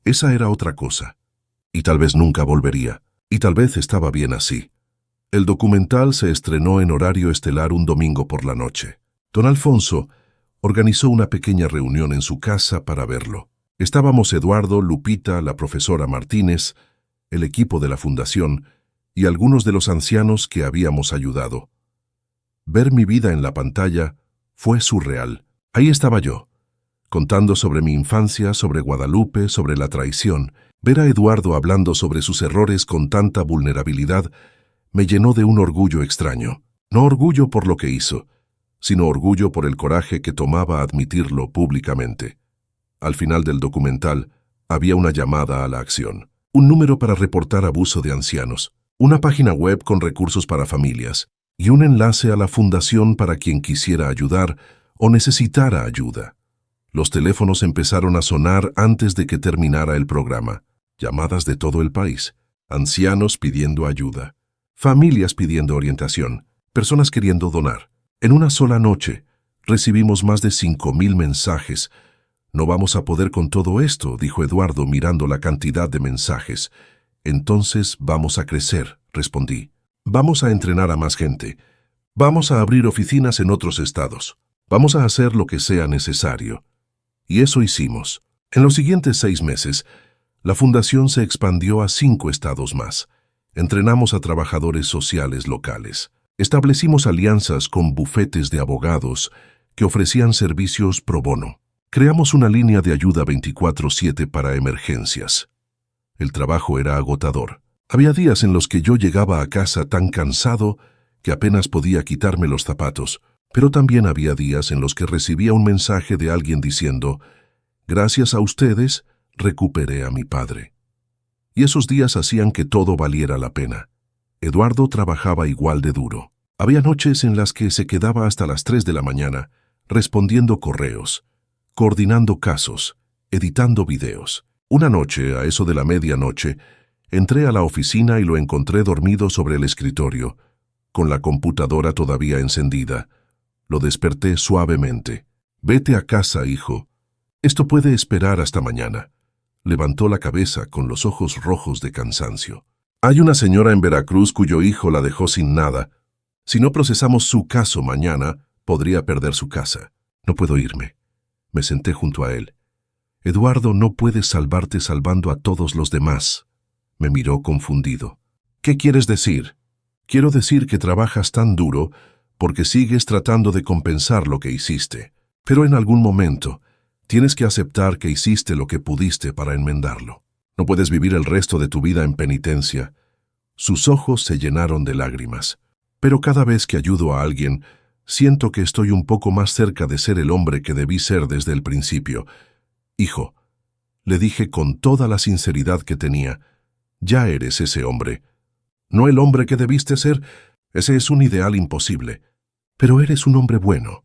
Esa era otra cosa. Y tal vez nunca volvería. Y tal vez estaba bien así. El documental se estrenó en horario estelar un domingo por la noche. Don Alfonso organizó una pequeña reunión en su casa para verlo. Estábamos Eduardo, Lupita, la profesora Martínez, el equipo de la fundación y algunos de los ancianos que habíamos ayudado. Ver mi vida en la pantalla fue surreal. Ahí estaba yo, contando sobre mi infancia, sobre Guadalupe, sobre la traición. Ver a Eduardo hablando sobre sus errores con tanta vulnerabilidad me llenó de un orgullo extraño. No orgullo por lo que hizo, sino orgullo por el coraje que tomaba admitirlo públicamente. Al final del documental había una llamada a la acción, un número para reportar abuso de ancianos, una página web con recursos para familias y un enlace a la fundación para quien quisiera ayudar o necesitara ayuda. Los teléfonos empezaron a sonar antes de que terminara el programa. Llamadas de todo el país, ancianos pidiendo ayuda, familias pidiendo orientación, personas queriendo donar. En una sola noche recibimos más de 5,000 mensajes. No vamos a poder con todo esto, dijo Eduardo mirando la cantidad de mensajes. Entonces vamos a crecer, respondí. Vamos a entrenar a más gente. Vamos a abrir oficinas en otros estados. Vamos a hacer lo que sea necesario. Y eso hicimos. En los siguientes 6 meses, la fundación se expandió a 5 estados más. Entrenamos a trabajadores sociales locales. Establecimos alianzas con bufetes de abogados que ofrecían servicios pro bono. Creamos una línea de ayuda 24/7 para emergencias. El trabajo era agotador. Había días en los que yo llegaba a casa tan cansado que apenas podía quitarme los zapatos, pero también había días en los que recibía un mensaje de alguien diciendo: «Gracias a ustedes, recuperé a mi padre». Y esos días hacían que todo valiera la pena. Eduardo trabajaba igual de duro. Había noches en las que se quedaba hasta las 3 de la mañana, respondiendo correos, coordinando casos, editando videos. Una noche, a eso de la medianoche, entré a la oficina y lo encontré dormido sobre el escritorio, con la computadora todavía encendida. Lo desperté suavemente. «Vete a casa, hijo. Esto puede esperar hasta mañana». Levantó la cabeza con los ojos rojos de cansancio. «Hay una señora en Veracruz cuyo hijo la dejó sin nada. Si no procesamos su caso mañana, podría perder su casa. No puedo irme». Me senté junto a él. «Eduardo, no puedes salvarte salvando a todos los demás». Me miró confundido. «¿Qué quieres decir?» «Quiero decir que trabajas tan duro porque sigues tratando de compensar lo que hiciste. Pero en algún momento tienes que aceptar que hiciste lo que pudiste para enmendarlo. No puedes vivir el resto de tu vida en penitencia». Sus ojos se llenaron de lágrimas. «Pero cada vez que ayudo a alguien, siento que estoy un poco más cerca de ser el hombre que debí ser desde el principio. Hijo», le dije con toda la sinceridad que tenía, «ya eres ese hombre. No el hombre que debiste ser, ese es un ideal imposible. Pero eres un hombre bueno,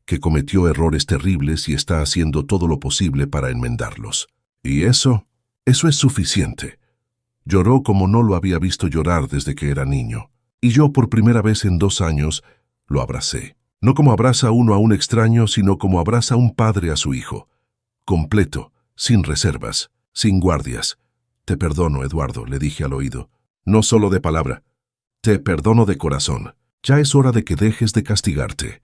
que cometió errores terribles y está haciendo todo lo posible para enmendarlos. Y eso es suficiente». Lloró como no lo había visto llorar desde que era niño. Y yo, por primera vez en 2 años, lo abracé. No como abraza uno a un extraño, sino como abraza un padre a su hijo. Completo, sin reservas, sin guardias. «Te perdono, Eduardo», le dije al oído. «No solo de palabra. Te perdono de corazón. Ya es hora de que dejes de castigarte».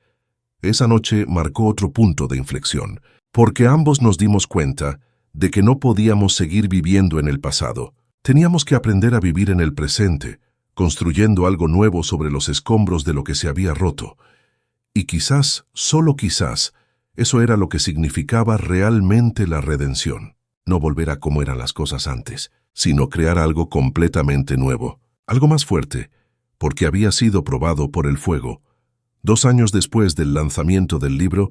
Esa noche marcó otro punto de inflexión, porque ambos nos dimos cuenta de que no podíamos seguir viviendo en el pasado. Teníamos que aprender a vivir en el presente, construyendo algo nuevo sobre los escombros de lo que se había roto. Y quizás, solo quizás, eso era lo que significaba realmente la redención. No volver a como eran las cosas antes, sino crear algo completamente nuevo, algo más fuerte, porque había sido probado por el fuego. 2 años después del lanzamiento del libro,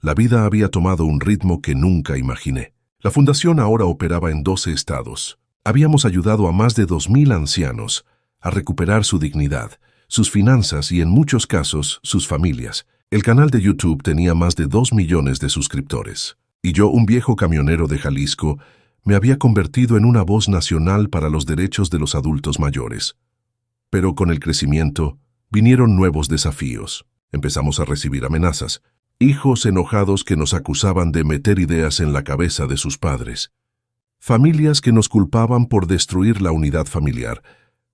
la vida había tomado un ritmo que nunca imaginé. La fundación ahora operaba en 12 estados. Habíamos ayudado a más de 2,000 ancianos a recuperar su dignidad, sus finanzas y, en muchos casos, sus familias. El canal de YouTube tenía más de 2 millones de suscriptores. Y yo, un viejo camionero de Jalisco, me había convertido en una voz nacional para los derechos de los adultos mayores. Pero con el crecimiento vinieron nuevos desafíos. Empezamos a recibir amenazas, hijos enojados que nos acusaban de meter ideas en la cabeza de sus padres, Familias que nos culpaban por destruir la unidad familiar,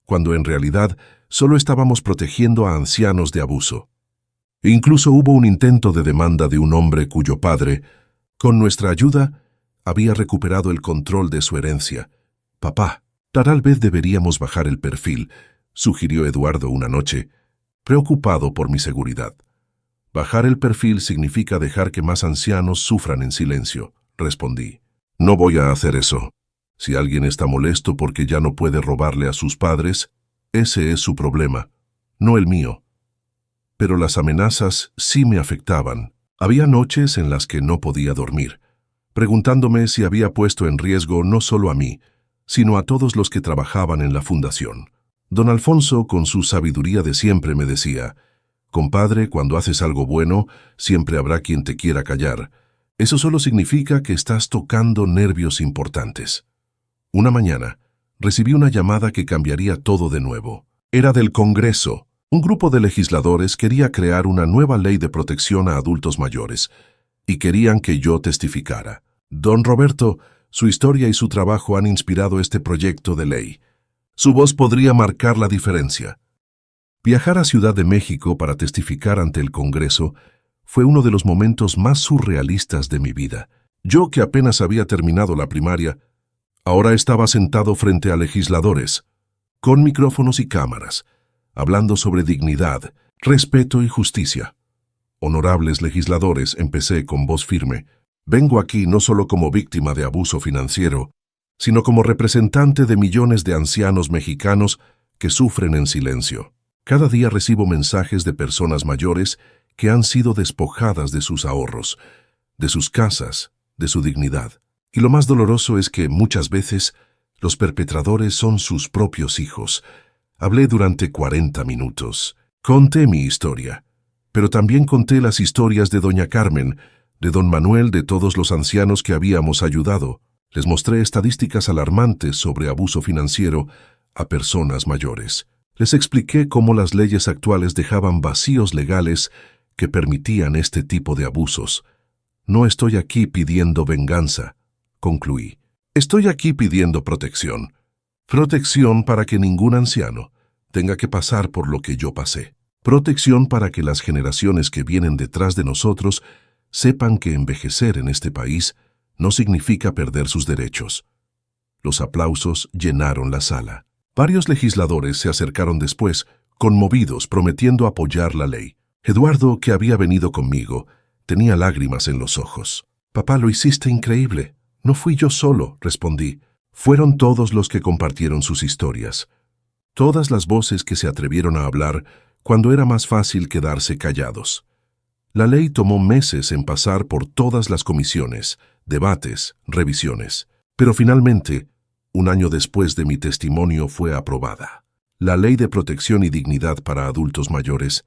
cuando en realidad solo estábamos protegiendo a ancianos de abuso. Incluso hubo un intento de demanda de un hombre cuyo padre, con nuestra ayuda, había recuperado el control de su herencia. «Papá, tal vez deberíamos bajar el perfil», sugirió Eduardo una noche, preocupado por mi seguridad. «Bajar el perfil significa dejar que más ancianos sufran en silencio», respondí. «No voy a hacer eso. Si alguien está molesto porque ya no puede robarle a sus padres, ese es su problema, no el mío». Pero las amenazas sí me afectaban. Había noches en las que no podía dormir, preguntándome si había puesto en riesgo no solo a mí, sino a todos los que trabajaban en la fundación. Don Alfonso, con su sabiduría de siempre, me decía: «Compadre, cuando haces algo bueno, siempre habrá quien te quiera callar. Eso solo significa que estás tocando nervios importantes». Una mañana, recibí una llamada que cambiaría todo de nuevo. Era del Congreso. Un grupo de legisladores quería crear una nueva ley de protección a adultos mayores, y querían que yo testificara. Don Roberto, su historia y su trabajo han inspirado este proyecto de ley. Su voz podría marcar la diferencia. Viajar a Ciudad de México para testificar ante el Congreso fue uno de los momentos más surrealistas de mi vida. Yo, que apenas había terminado la primaria, ahora estaba sentado frente a legisladores, con micrófonos y cámaras, hablando sobre dignidad, respeto y justicia. «Honorables legisladores», empecé con voz firme, «vengo aquí no solo como víctima de abuso financiero, sino como representante de millones de ancianos mexicanos que sufren en silencio. Cada día recibo mensajes de personas mayores que han sido despojadas de sus ahorros, de sus casas, de su dignidad. Y lo más doloroso es que muchas veces los perpetradores son sus propios hijos». Hablé durante 40 minutos. Conté mi historia, pero también conté las historias de doña Carmen, de don Manuel, de todos los ancianos que habíamos ayudado. Les mostré estadísticas alarmantes sobre abuso financiero a personas mayores. Les expliqué cómo las leyes actuales dejaban vacíos legales que permitían este tipo de abusos. «No estoy aquí pidiendo venganza», concluí. «Estoy aquí pidiendo protección. Protección para que ningún anciano tenga que pasar por lo que yo pasé. Protección para que las generaciones que vienen detrás de nosotros sepan que envejecer en este país no significa perder sus derechos». Los aplausos llenaron la sala. Varios legisladores se acercaron después, conmovidos, prometiendo apoyar la ley. Eduardo, que había venido conmigo, tenía lágrimas en los ojos. «Papá, lo hiciste increíble». «No fui yo solo», respondí. «Fueron todos los que compartieron sus historias. Todas las voces que se atrevieron a hablar cuando era más fácil quedarse callados». La ley tomó meses en pasar por todas las comisiones, debates, revisiones. Pero finalmente, un año después de mi testimonio, fue aprobada. La Ley de Protección y Dignidad para Adultos Mayores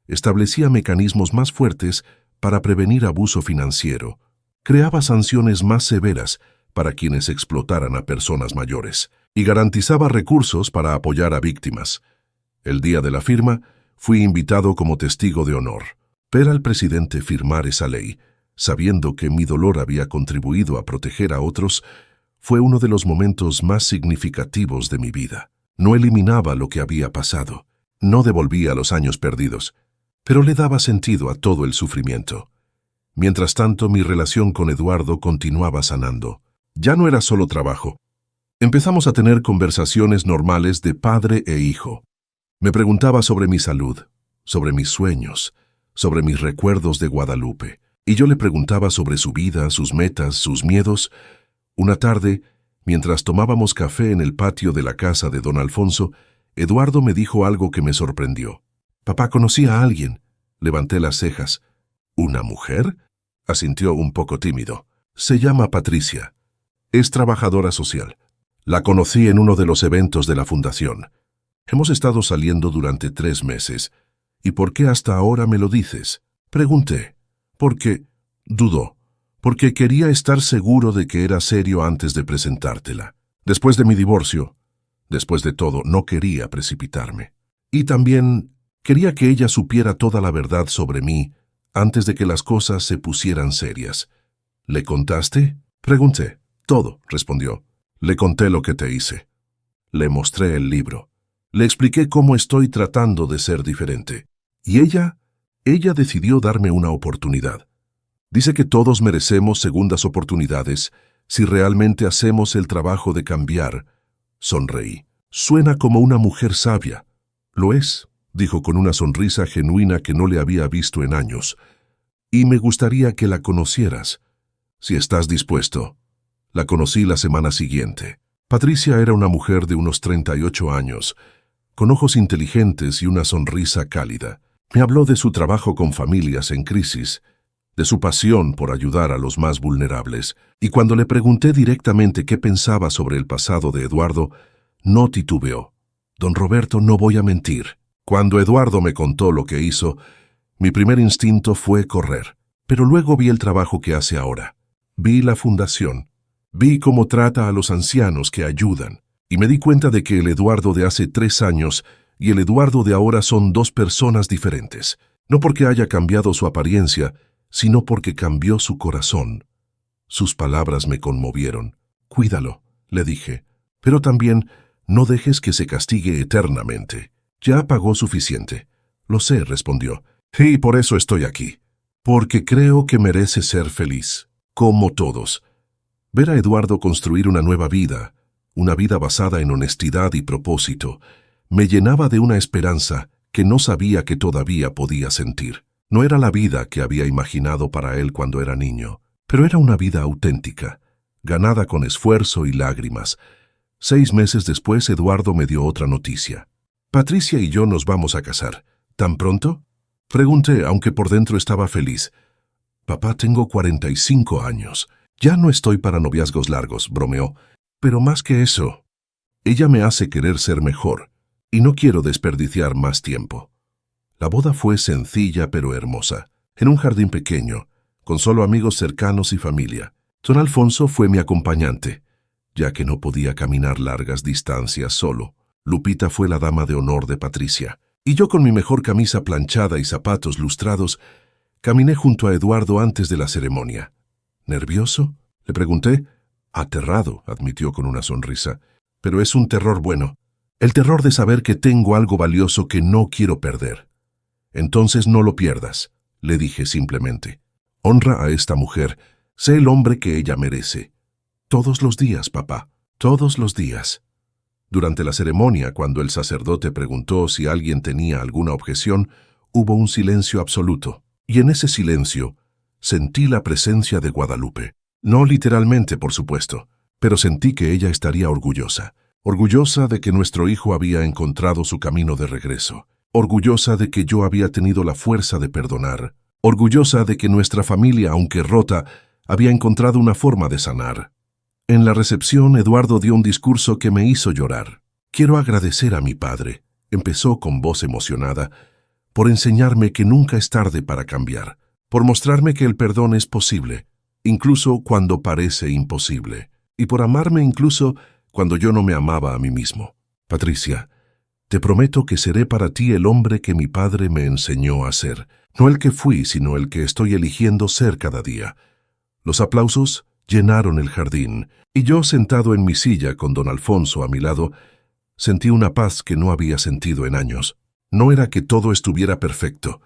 establecía mecanismos más fuertes para prevenir abuso financiero, creaba sanciones más severas para quienes explotaran a personas mayores y garantizaba recursos para apoyar a víctimas. El día de la firma, fui invitado como testigo de honor. Ver al presidente firmar esa ley, sabiendo que mi dolor había contribuido a proteger a otros, fue uno de los momentos más significativos de mi vida. No eliminaba lo que había pasado, no devolvía los años perdidos, pero le daba sentido a todo el sufrimiento. Mientras tanto, mi relación con Eduardo continuaba sanando. Ya no era solo trabajo. Empezamos a tener conversaciones normales de padre e hijo. Me preguntaba sobre mi salud, sobre mis sueños, sobre mis recuerdos de Guadalupe, y yo le preguntaba sobre su vida, sus metas, sus miedos. Una tarde, mientras tomábamos café en el patio de la casa de don Alfonso, Eduardo me dijo algo que me sorprendió. «Papá, conocí a alguien». Levanté las cejas. «¿Una mujer?», asintió un poco tímido. «Se llama Patricia. Es trabajadora social. La conocí en uno de los eventos de la fundación. Hemos estado saliendo durante 3 meses. ¿Y por qué hasta ahora me lo dices?», pregunté. «Porque…», dudó. «Porque quería estar seguro de que era serio antes de presentártela. Después de mi divorcio, después de todo, no quería precipitarme. Y también quería que ella supiera toda la verdad sobre mí antes de que las cosas se pusieran serias». «¿Le contaste?», pregunté. «Todo», respondió. Le conté lo que te hice. Le mostré el libro. Le expliqué cómo estoy tratando de ser diferente. Y ella decidió darme una oportunidad. Dice que todos merecemos segundas oportunidades si realmente hacemos el trabajo de cambiar. Sonreí. Suena como una mujer sabia. Lo es, dijo con una sonrisa genuina que no le había visto en años. Y me gustaría que la conocieras, si estás dispuesto. La conocí la semana siguiente. Patricia era una mujer de unos 38 años, con ojos inteligentes y una sonrisa cálida. Me habló de su trabajo con familias en crisis, de su pasión por ayudar a los más vulnerables, y cuando le pregunté directamente qué pensaba sobre el pasado de Eduardo, no titubeó. Don Roberto, no voy a mentir. Cuando Eduardo me contó lo que hizo, mi primer instinto fue correr, pero luego vi el trabajo que hace ahora. Vi la fundación. Vi cómo trata a los ancianos que ayudan, y me di cuenta de que el Eduardo de hace 3 años y el Eduardo de ahora son dos personas diferentes, no porque haya cambiado su apariencia, sino porque cambió su corazón. Sus palabras me conmovieron. Cuídalo, le dije, pero también no dejes que se castigue eternamente. Ya pagó suficiente. Lo sé, respondió, y por eso estoy aquí, porque creo que merece ser feliz, como todos. Ver a Eduardo construir una nueva vida, una vida basada en honestidad y propósito, me llenaba de una esperanza que no sabía que todavía podía sentir. No era la vida que había imaginado para él cuando era niño, pero era una vida auténtica, ganada con esfuerzo y lágrimas. 6 meses después, Eduardo me dio otra noticia. Patricia y yo nos vamos a casar. ¿Tan pronto? Pregunté, aunque por dentro estaba feliz. Papá, tengo 45 años. Ya no estoy para noviazgos largos, bromeó. Pero más que eso, ella me hace querer ser mejor, y no quiero desperdiciar más tiempo. La boda fue sencilla pero hermosa, en un jardín pequeño, con solo amigos cercanos y familia. Don Alfonso fue mi acompañante, ya que no podía caminar largas distancias solo. Lupita fue la dama de honor de Patricia, y yo con mi mejor camisa planchada y zapatos lustrados, caminé junto a Eduardo antes de la ceremonia. ¿Nervioso?, le pregunté. Aterrado, admitió con una sonrisa, pero es un terror bueno. El terror de saber que tengo algo valioso que no quiero perder. Entonces no lo pierdas, le dije simplemente. Honra a esta mujer, sé el hombre que ella merece. Todos los días, papá, todos los días. Durante la ceremonia, cuando el sacerdote preguntó si alguien tenía alguna objeción, hubo un silencio absoluto, y en ese silencio sentí la presencia de Guadalupe. No literalmente, por supuesto, pero sentí que ella estaría orgullosa. Orgullosa de que nuestro hijo había encontrado su camino de regreso. Orgullosa de que yo había tenido la fuerza de perdonar. Orgullosa de que nuestra familia, aunque rota, había encontrado una forma de sanar. En la recepción, Eduardo dio un discurso que me hizo llorar. Quiero agradecer a mi padre, empezó con voz emocionada, por enseñarme que nunca es tarde para cambiar, por mostrarme que el perdón es posible, incluso cuando parece imposible, y por amarme incluso cuando yo no me amaba a mí mismo. Patricia, te prometo que seré para ti el hombre que mi padre me enseñó a ser, no el que fui, sino el que estoy eligiendo ser cada día. Los aplausos llenaron el jardín, y yo, sentado en mi silla con don Alfonso a mi lado, sentí una paz que no había sentido en años. No era que todo estuviera perfecto.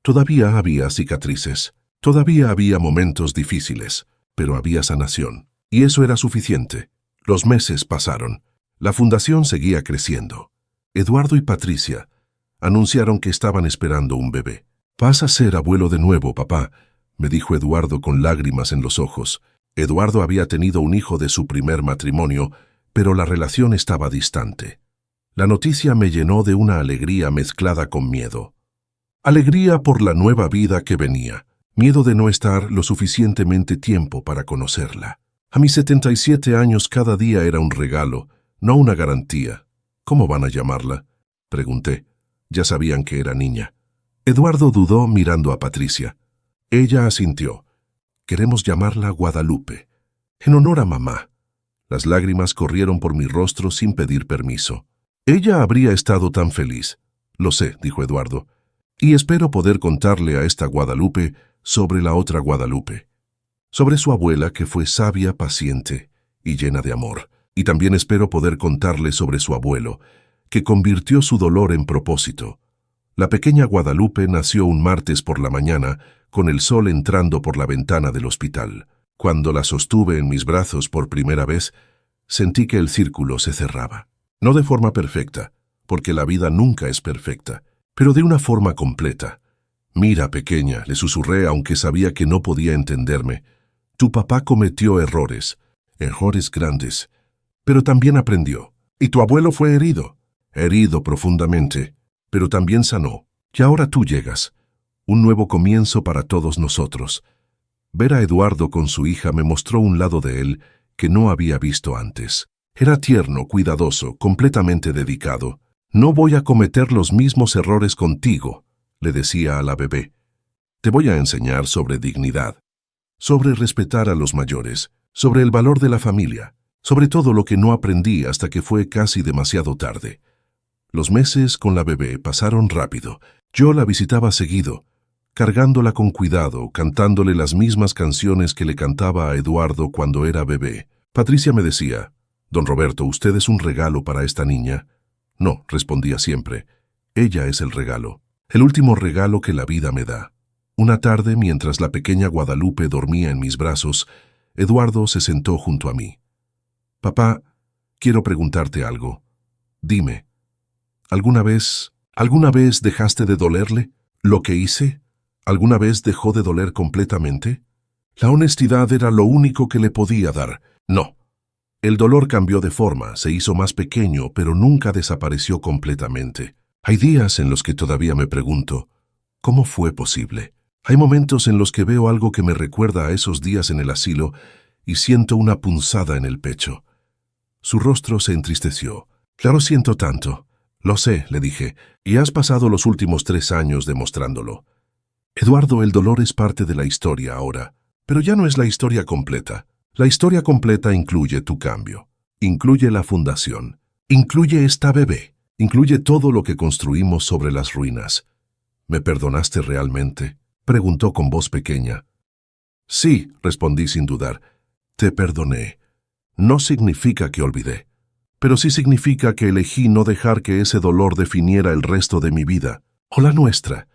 Todavía había cicatrices, todavía había momentos difíciles, pero había sanación. Y eso era suficiente. Los meses pasaron. La fundación seguía creciendo. Eduardo y Patricia anunciaron que estaban esperando un bebé. «Vas a ser abuelo de nuevo, papá», me dijo Eduardo con lágrimas en los ojos. Eduardo había tenido un hijo de su primer matrimonio, pero la relación estaba distante. La noticia me llenó de una alegría mezclada con miedo. Alegría por la nueva vida que venía, miedo de no estar lo suficientemente tiempo para conocerla. A mis 77 años cada día era un regalo, no una garantía. «¿Cómo van a llamarla?», pregunté. Ya sabían que era niña. Eduardo dudó mirando a Patricia. Ella asintió. «Queremos llamarla Guadalupe, en honor a mamá». Las lágrimas corrieron por mi rostro sin pedir permiso. Ella habría estado tan feliz. «Lo sé», dijo Eduardo, «y espero poder contarle a esta Guadalupe sobre la otra Guadalupe, sobre su abuela que fue sabia, paciente y llena de amor». Y también espero poder contarle sobre su abuelo, que convirtió su dolor en propósito. La pequeña Guadalupe nació un martes por la mañana, con el sol entrando por la ventana del hospital. Cuando la sostuve en mis brazos por primera vez, sentí que el círculo se cerraba. No de forma perfecta, porque la vida nunca es perfecta, pero de una forma completa. Mira, pequeña, le susurré aunque sabía que no podía entenderme. Tu papá cometió errores grandes, pero también aprendió. Y tu abuelo fue herido profundamente, pero también sanó. Y ahora tú llegas. Un nuevo comienzo para todos nosotros. Ver a Eduardo con su hija me mostró un lado de él que no había visto antes. Era tierno, cuidadoso, completamente dedicado. No voy a cometer los mismos errores contigo, le decía a la bebé. Te voy a enseñar sobre dignidad, sobre respetar a los mayores, sobre el valor de la familia, sobre todo lo que no aprendí hasta que fue casi demasiado tarde. Los meses con la bebé pasaron rápido. Yo la visitaba seguido, cargándola con cuidado, cantándole las mismas canciones que le cantaba a Eduardo cuando era bebé. Patricia me decía, «Don Roberto, usted es un regalo para esta niña». No, respondía siempre, ella es el regalo, el último regalo que la vida me da. Una tarde, mientras la pequeña Guadalupe dormía en mis brazos, Eduardo se sentó junto a mí. «Papá, quiero preguntarte algo. Dime, ¿alguna vez dejaste de dolerle lo que hice? ¿Alguna vez dejó de doler completamente?» La honestidad era lo único que le podía dar. No. El dolor cambió de forma, se hizo más pequeño, pero nunca desapareció completamente. Hay días en los que todavía me pregunto, ¿cómo fue posible? Hay momentos en los que veo algo que me recuerda a esos días en el asilo y siento una punzada en el pecho. Su rostro se entristeció. «Claro, siento tanto». «Lo sé», le dije, «y has pasado los últimos 3 años demostrándolo». «Eduardo, el dolor es parte de la historia ahora, pero ya no es la historia completa. La historia completa incluye tu cambio, incluye la fundación, incluye esta bebé, incluye todo lo que construimos sobre las ruinas». «¿Me perdonaste realmente?», preguntó con voz pequeña. «Sí», respondí sin dudar, «te perdoné. No significa que olvidé, pero sí significa que elegí no dejar que ese dolor definiera el resto de mi vida, o la nuestra».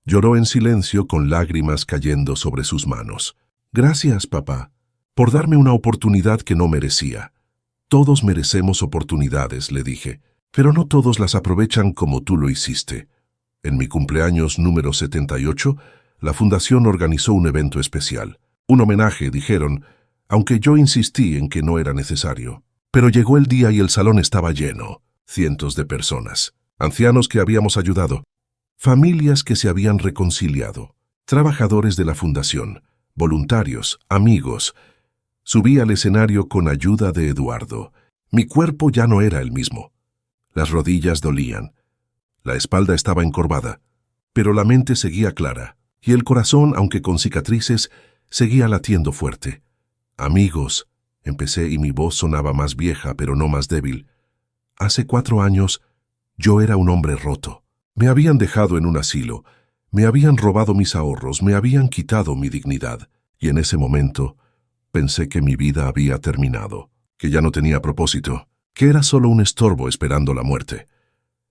Lloró en silencio con lágrimas cayendo sobre sus manos. «Gracias, papá, por darme una oportunidad que no merecía». «Todos merecemos oportunidades», le dije, «pero no todos las aprovechan como tú lo hiciste». En mi cumpleaños número 78, la fundación organizó un evento especial. Un homenaje, dijeron, aunque yo insistí en que no era necesario. Pero llegó el día y el salón estaba lleno. Cientos de personas. Ancianos que habíamos ayudado. Familias que se habían reconciliado. Trabajadores de la fundación. Voluntarios. Amigos. Subí al escenario con ayuda de Eduardo. Mi cuerpo ya no era el mismo. Las rodillas dolían. La espalda estaba encorvada. Pero la mente seguía clara. Y el corazón, aunque con cicatrices, seguía latiendo fuerte. «Amigos», empecé y mi voz sonaba más vieja, pero no más débil. «Hace 4 años, yo era un hombre roto. Me habían dejado en un asilo, me habían robado mis ahorros, me habían quitado mi dignidad. Y en ese momento, pensé que mi vida había terminado, que ya no tenía propósito, que era solo un estorbo esperando la muerte».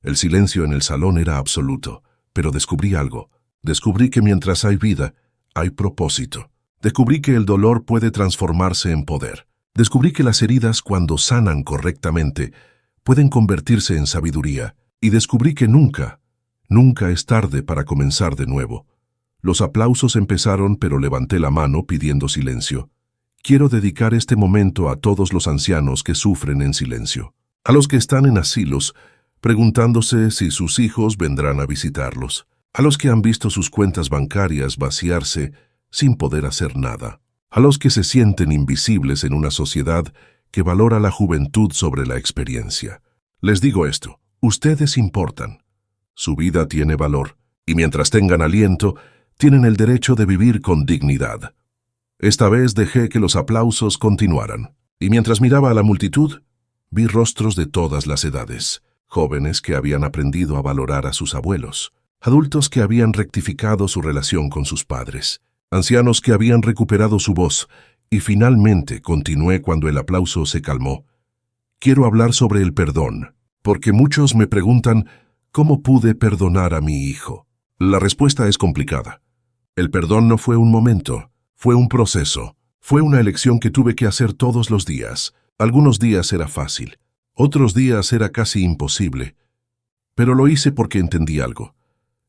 El silencio en el salón era absoluto, pero descubrí algo. Descubrí que mientras hay vida, hay propósito. Descubrí que el dolor puede transformarse en poder. Descubrí que las heridas, cuando sanan correctamente, pueden convertirse en sabiduría. Y descubrí que nunca es tarde para comenzar de nuevo. Los aplausos empezaron, pero levanté la mano pidiendo silencio. Quiero dedicar este momento a todos los ancianos que sufren en silencio. A los que están en asilos, preguntándose si sus hijos vendrán a visitarlos. A los que han visto sus cuentas bancarias vaciarse sin poder hacer nada. A los que se sienten invisibles en una sociedad que valora la juventud sobre la experiencia. Les digo esto, ustedes importan. Su vida tiene valor, y mientras tengan aliento, tienen el derecho de vivir con dignidad. Esta vez dejé que los aplausos continuaran, y mientras miraba a la multitud, vi rostros de todas las edades, jóvenes que habían aprendido a valorar a sus abuelos, adultos que habían rectificado su relación con sus padres, ancianos que habían recuperado su voz, y finalmente continué cuando el aplauso se calmó. quiero hablar sobre el perdón, porque muchos me preguntan, ¿cómo pude perdonar a mi hijo? La respuesta es complicada. El perdón no fue un momento, fue un proceso. Fue una elección que tuve que hacer todos los días. Algunos días era fácil, otros días era casi imposible. Pero lo hice porque entendí algo.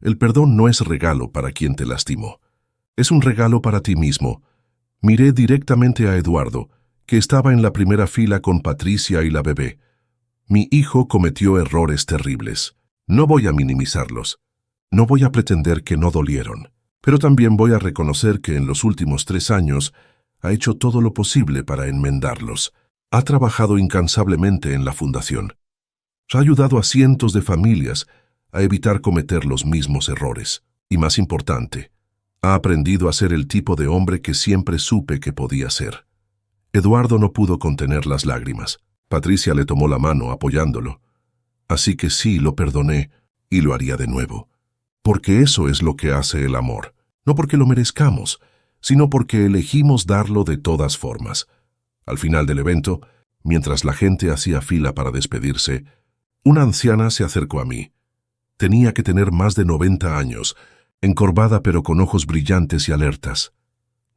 El perdón no es regalo para quien te lastimó. Es un regalo para ti mismo. Miré directamente a Eduardo, que estaba en la primera fila con Patricia y la bebé. Mi hijo cometió errores terribles. No voy a minimizarlos. No voy a pretender que no dolieron. Pero también voy a reconocer que en los últimos 3 años ha hecho todo lo posible para enmendarlos. Ha trabajado incansablemente en la fundación. Ha ayudado a cientos de familias a evitar cometer los mismos errores. Y más importante, ha aprendido a ser el tipo de hombre que siempre supe que podía ser. Eduardo no pudo contener las lágrimas. Patricia le tomó la mano apoyándolo. Así que sí, lo perdoné y lo haría de nuevo. Porque eso es lo que hace el amor. No porque lo merezcamos, sino porque elegimos darlo de todas formas. Al final del evento, mientras la gente hacía fila para despedirse, una anciana se acercó a mí. Tenía que tener más de 90 años, encorvada pero con ojos brillantes y alertas.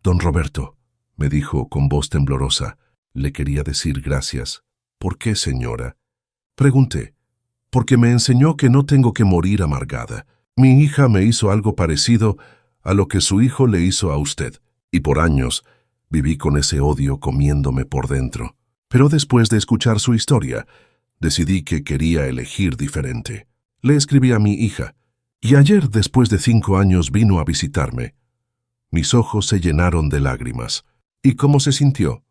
«Don Roberto», me dijo con voz temblorosa, «le quería decir gracias». «¿Por qué, señora?». Pregunté. «Porque me enseñó que no tengo que morir amargada. Mi hija me hizo algo parecido a lo que su hijo le hizo a usted, y por años viví con ese odio comiéndome por dentro. Pero después de escuchar su historia, decidí que quería elegir diferente. Le escribí a mi hija, y ayer, después de 5 años, vino a visitarme. Mis ojos se llenaron de lágrimas. ¿Y cómo se sintió?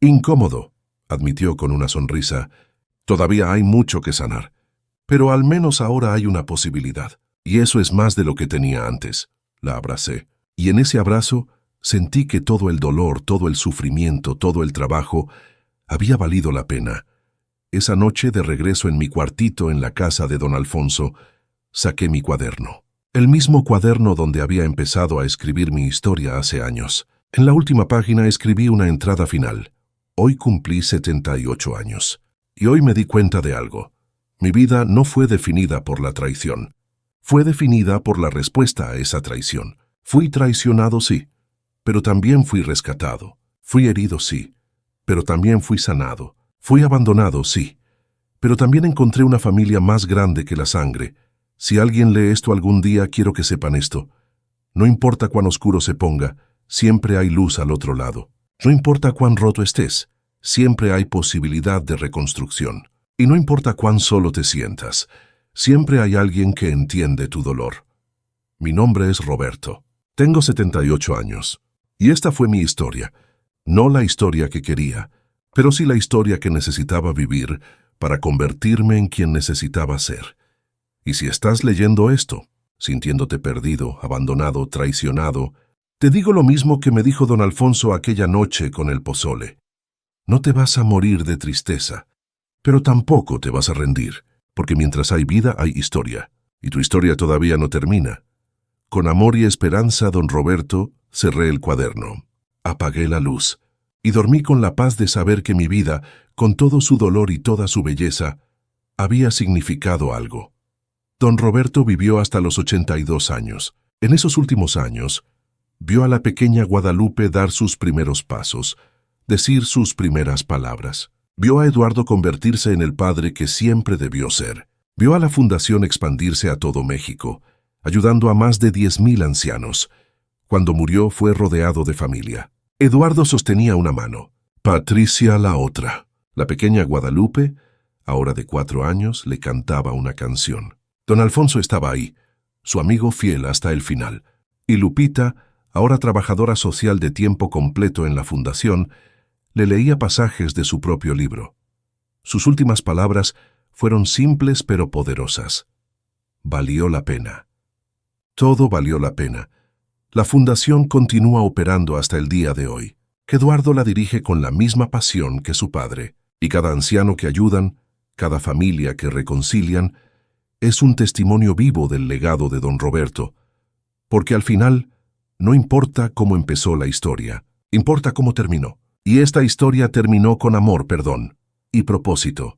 Incómodo, admitió con una sonrisa. Todavía hay mucho que sanar, pero al menos ahora hay una posibilidad, y eso es más de lo que tenía antes. La abracé, y en ese abrazo sentí que todo el dolor, todo el sufrimiento, todo el trabajo había valido la pena. Esa noche, de regreso en mi cuartito en la casa de don Alfonso, saqué mi cuaderno. El mismo cuaderno donde había empezado a escribir mi historia hace años. En la última página escribí una entrada final. Hoy cumplí 78 años. Y hoy me di cuenta de algo. Mi vida no fue definida por la traición. Fue definida por la respuesta a esa traición. Fui traicionado, sí, pero también fui rescatado. Fui herido, sí, pero también fui sanado. Fui abandonado, sí, pero también encontré una familia más grande que la sangre. Si alguien lee esto algún día, quiero que sepan esto. No importa cuán oscuro se ponga, siempre hay luz al otro lado. No importa cuán roto estés, siempre hay posibilidad de reconstrucción. Y no importa cuán solo te sientas, siempre hay alguien que entiende tu dolor. Mi nombre es Roberto. Tengo 78 años. Y esta fue mi historia. No la historia que quería, pero sí la historia que necesitaba vivir para convertirme en quien necesitaba ser. Y si estás leyendo esto, sintiéndote perdido, abandonado, traicionado, te digo lo mismo que me dijo don Alfonso aquella noche con el pozole. No te vas a morir de tristeza, pero tampoco te vas a rendir, porque mientras hay vida hay historia, y tu historia todavía no termina. Con amor y esperanza, don Roberto, cerré el cuaderno, apagué la luz, y dormí con la paz de saber que mi vida, con todo su dolor y toda su belleza, había significado algo. Don Roberto vivió hasta los 82 años. En esos últimos años, vio a la pequeña Guadalupe dar sus primeros pasos, decir sus primeras palabras. Vio a Eduardo convertirse en el padre que siempre debió ser. Vio a la fundación expandirse a todo México, ayudando a más de 10,000 ancianos. Cuando murió fue rodeado de familia. Eduardo sostenía una mano, Patricia la otra. La pequeña Guadalupe, ahora de 4 años, le cantaba una canción. Don Alfonso estaba ahí, su amigo fiel hasta el final. Y Lupita, ahora trabajadora social de tiempo completo en la fundación, le leía pasajes de su propio libro. Sus últimas palabras fueron simples pero poderosas. Valió la pena. Todo valió la pena. La fundación continúa operando hasta el día de hoy. Eduardo la dirige con la misma pasión que su padre, y cada anciano que ayudan, cada familia que reconcilian, es un testimonio vivo del legado de don Roberto, porque al final no importa cómo empezó la historia, importa cómo terminó. Y esta historia terminó con amor, perdón. y propósito.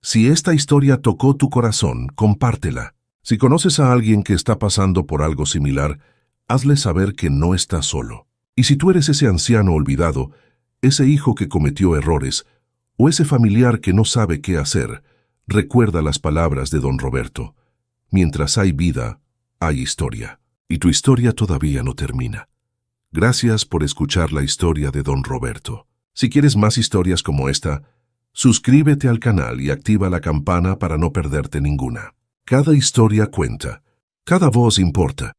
Si esta historia tocó tu corazón, compártela. Si conoces a alguien que está pasando por algo similar, hazle saber que no está solo. Y si tú eres ese anciano olvidado, ese hijo que cometió errores, o ese familiar que no sabe qué hacer, recuerda las palabras de don Roberto. Mientras hay vida, hay historia. Y tu historia todavía no termina. Gracias por escuchar la historia de don Roberto. Si quieres más historias como esta, suscríbete al canal y activa la campana para no perderte ninguna. Cada historia cuenta. Cada voz importa.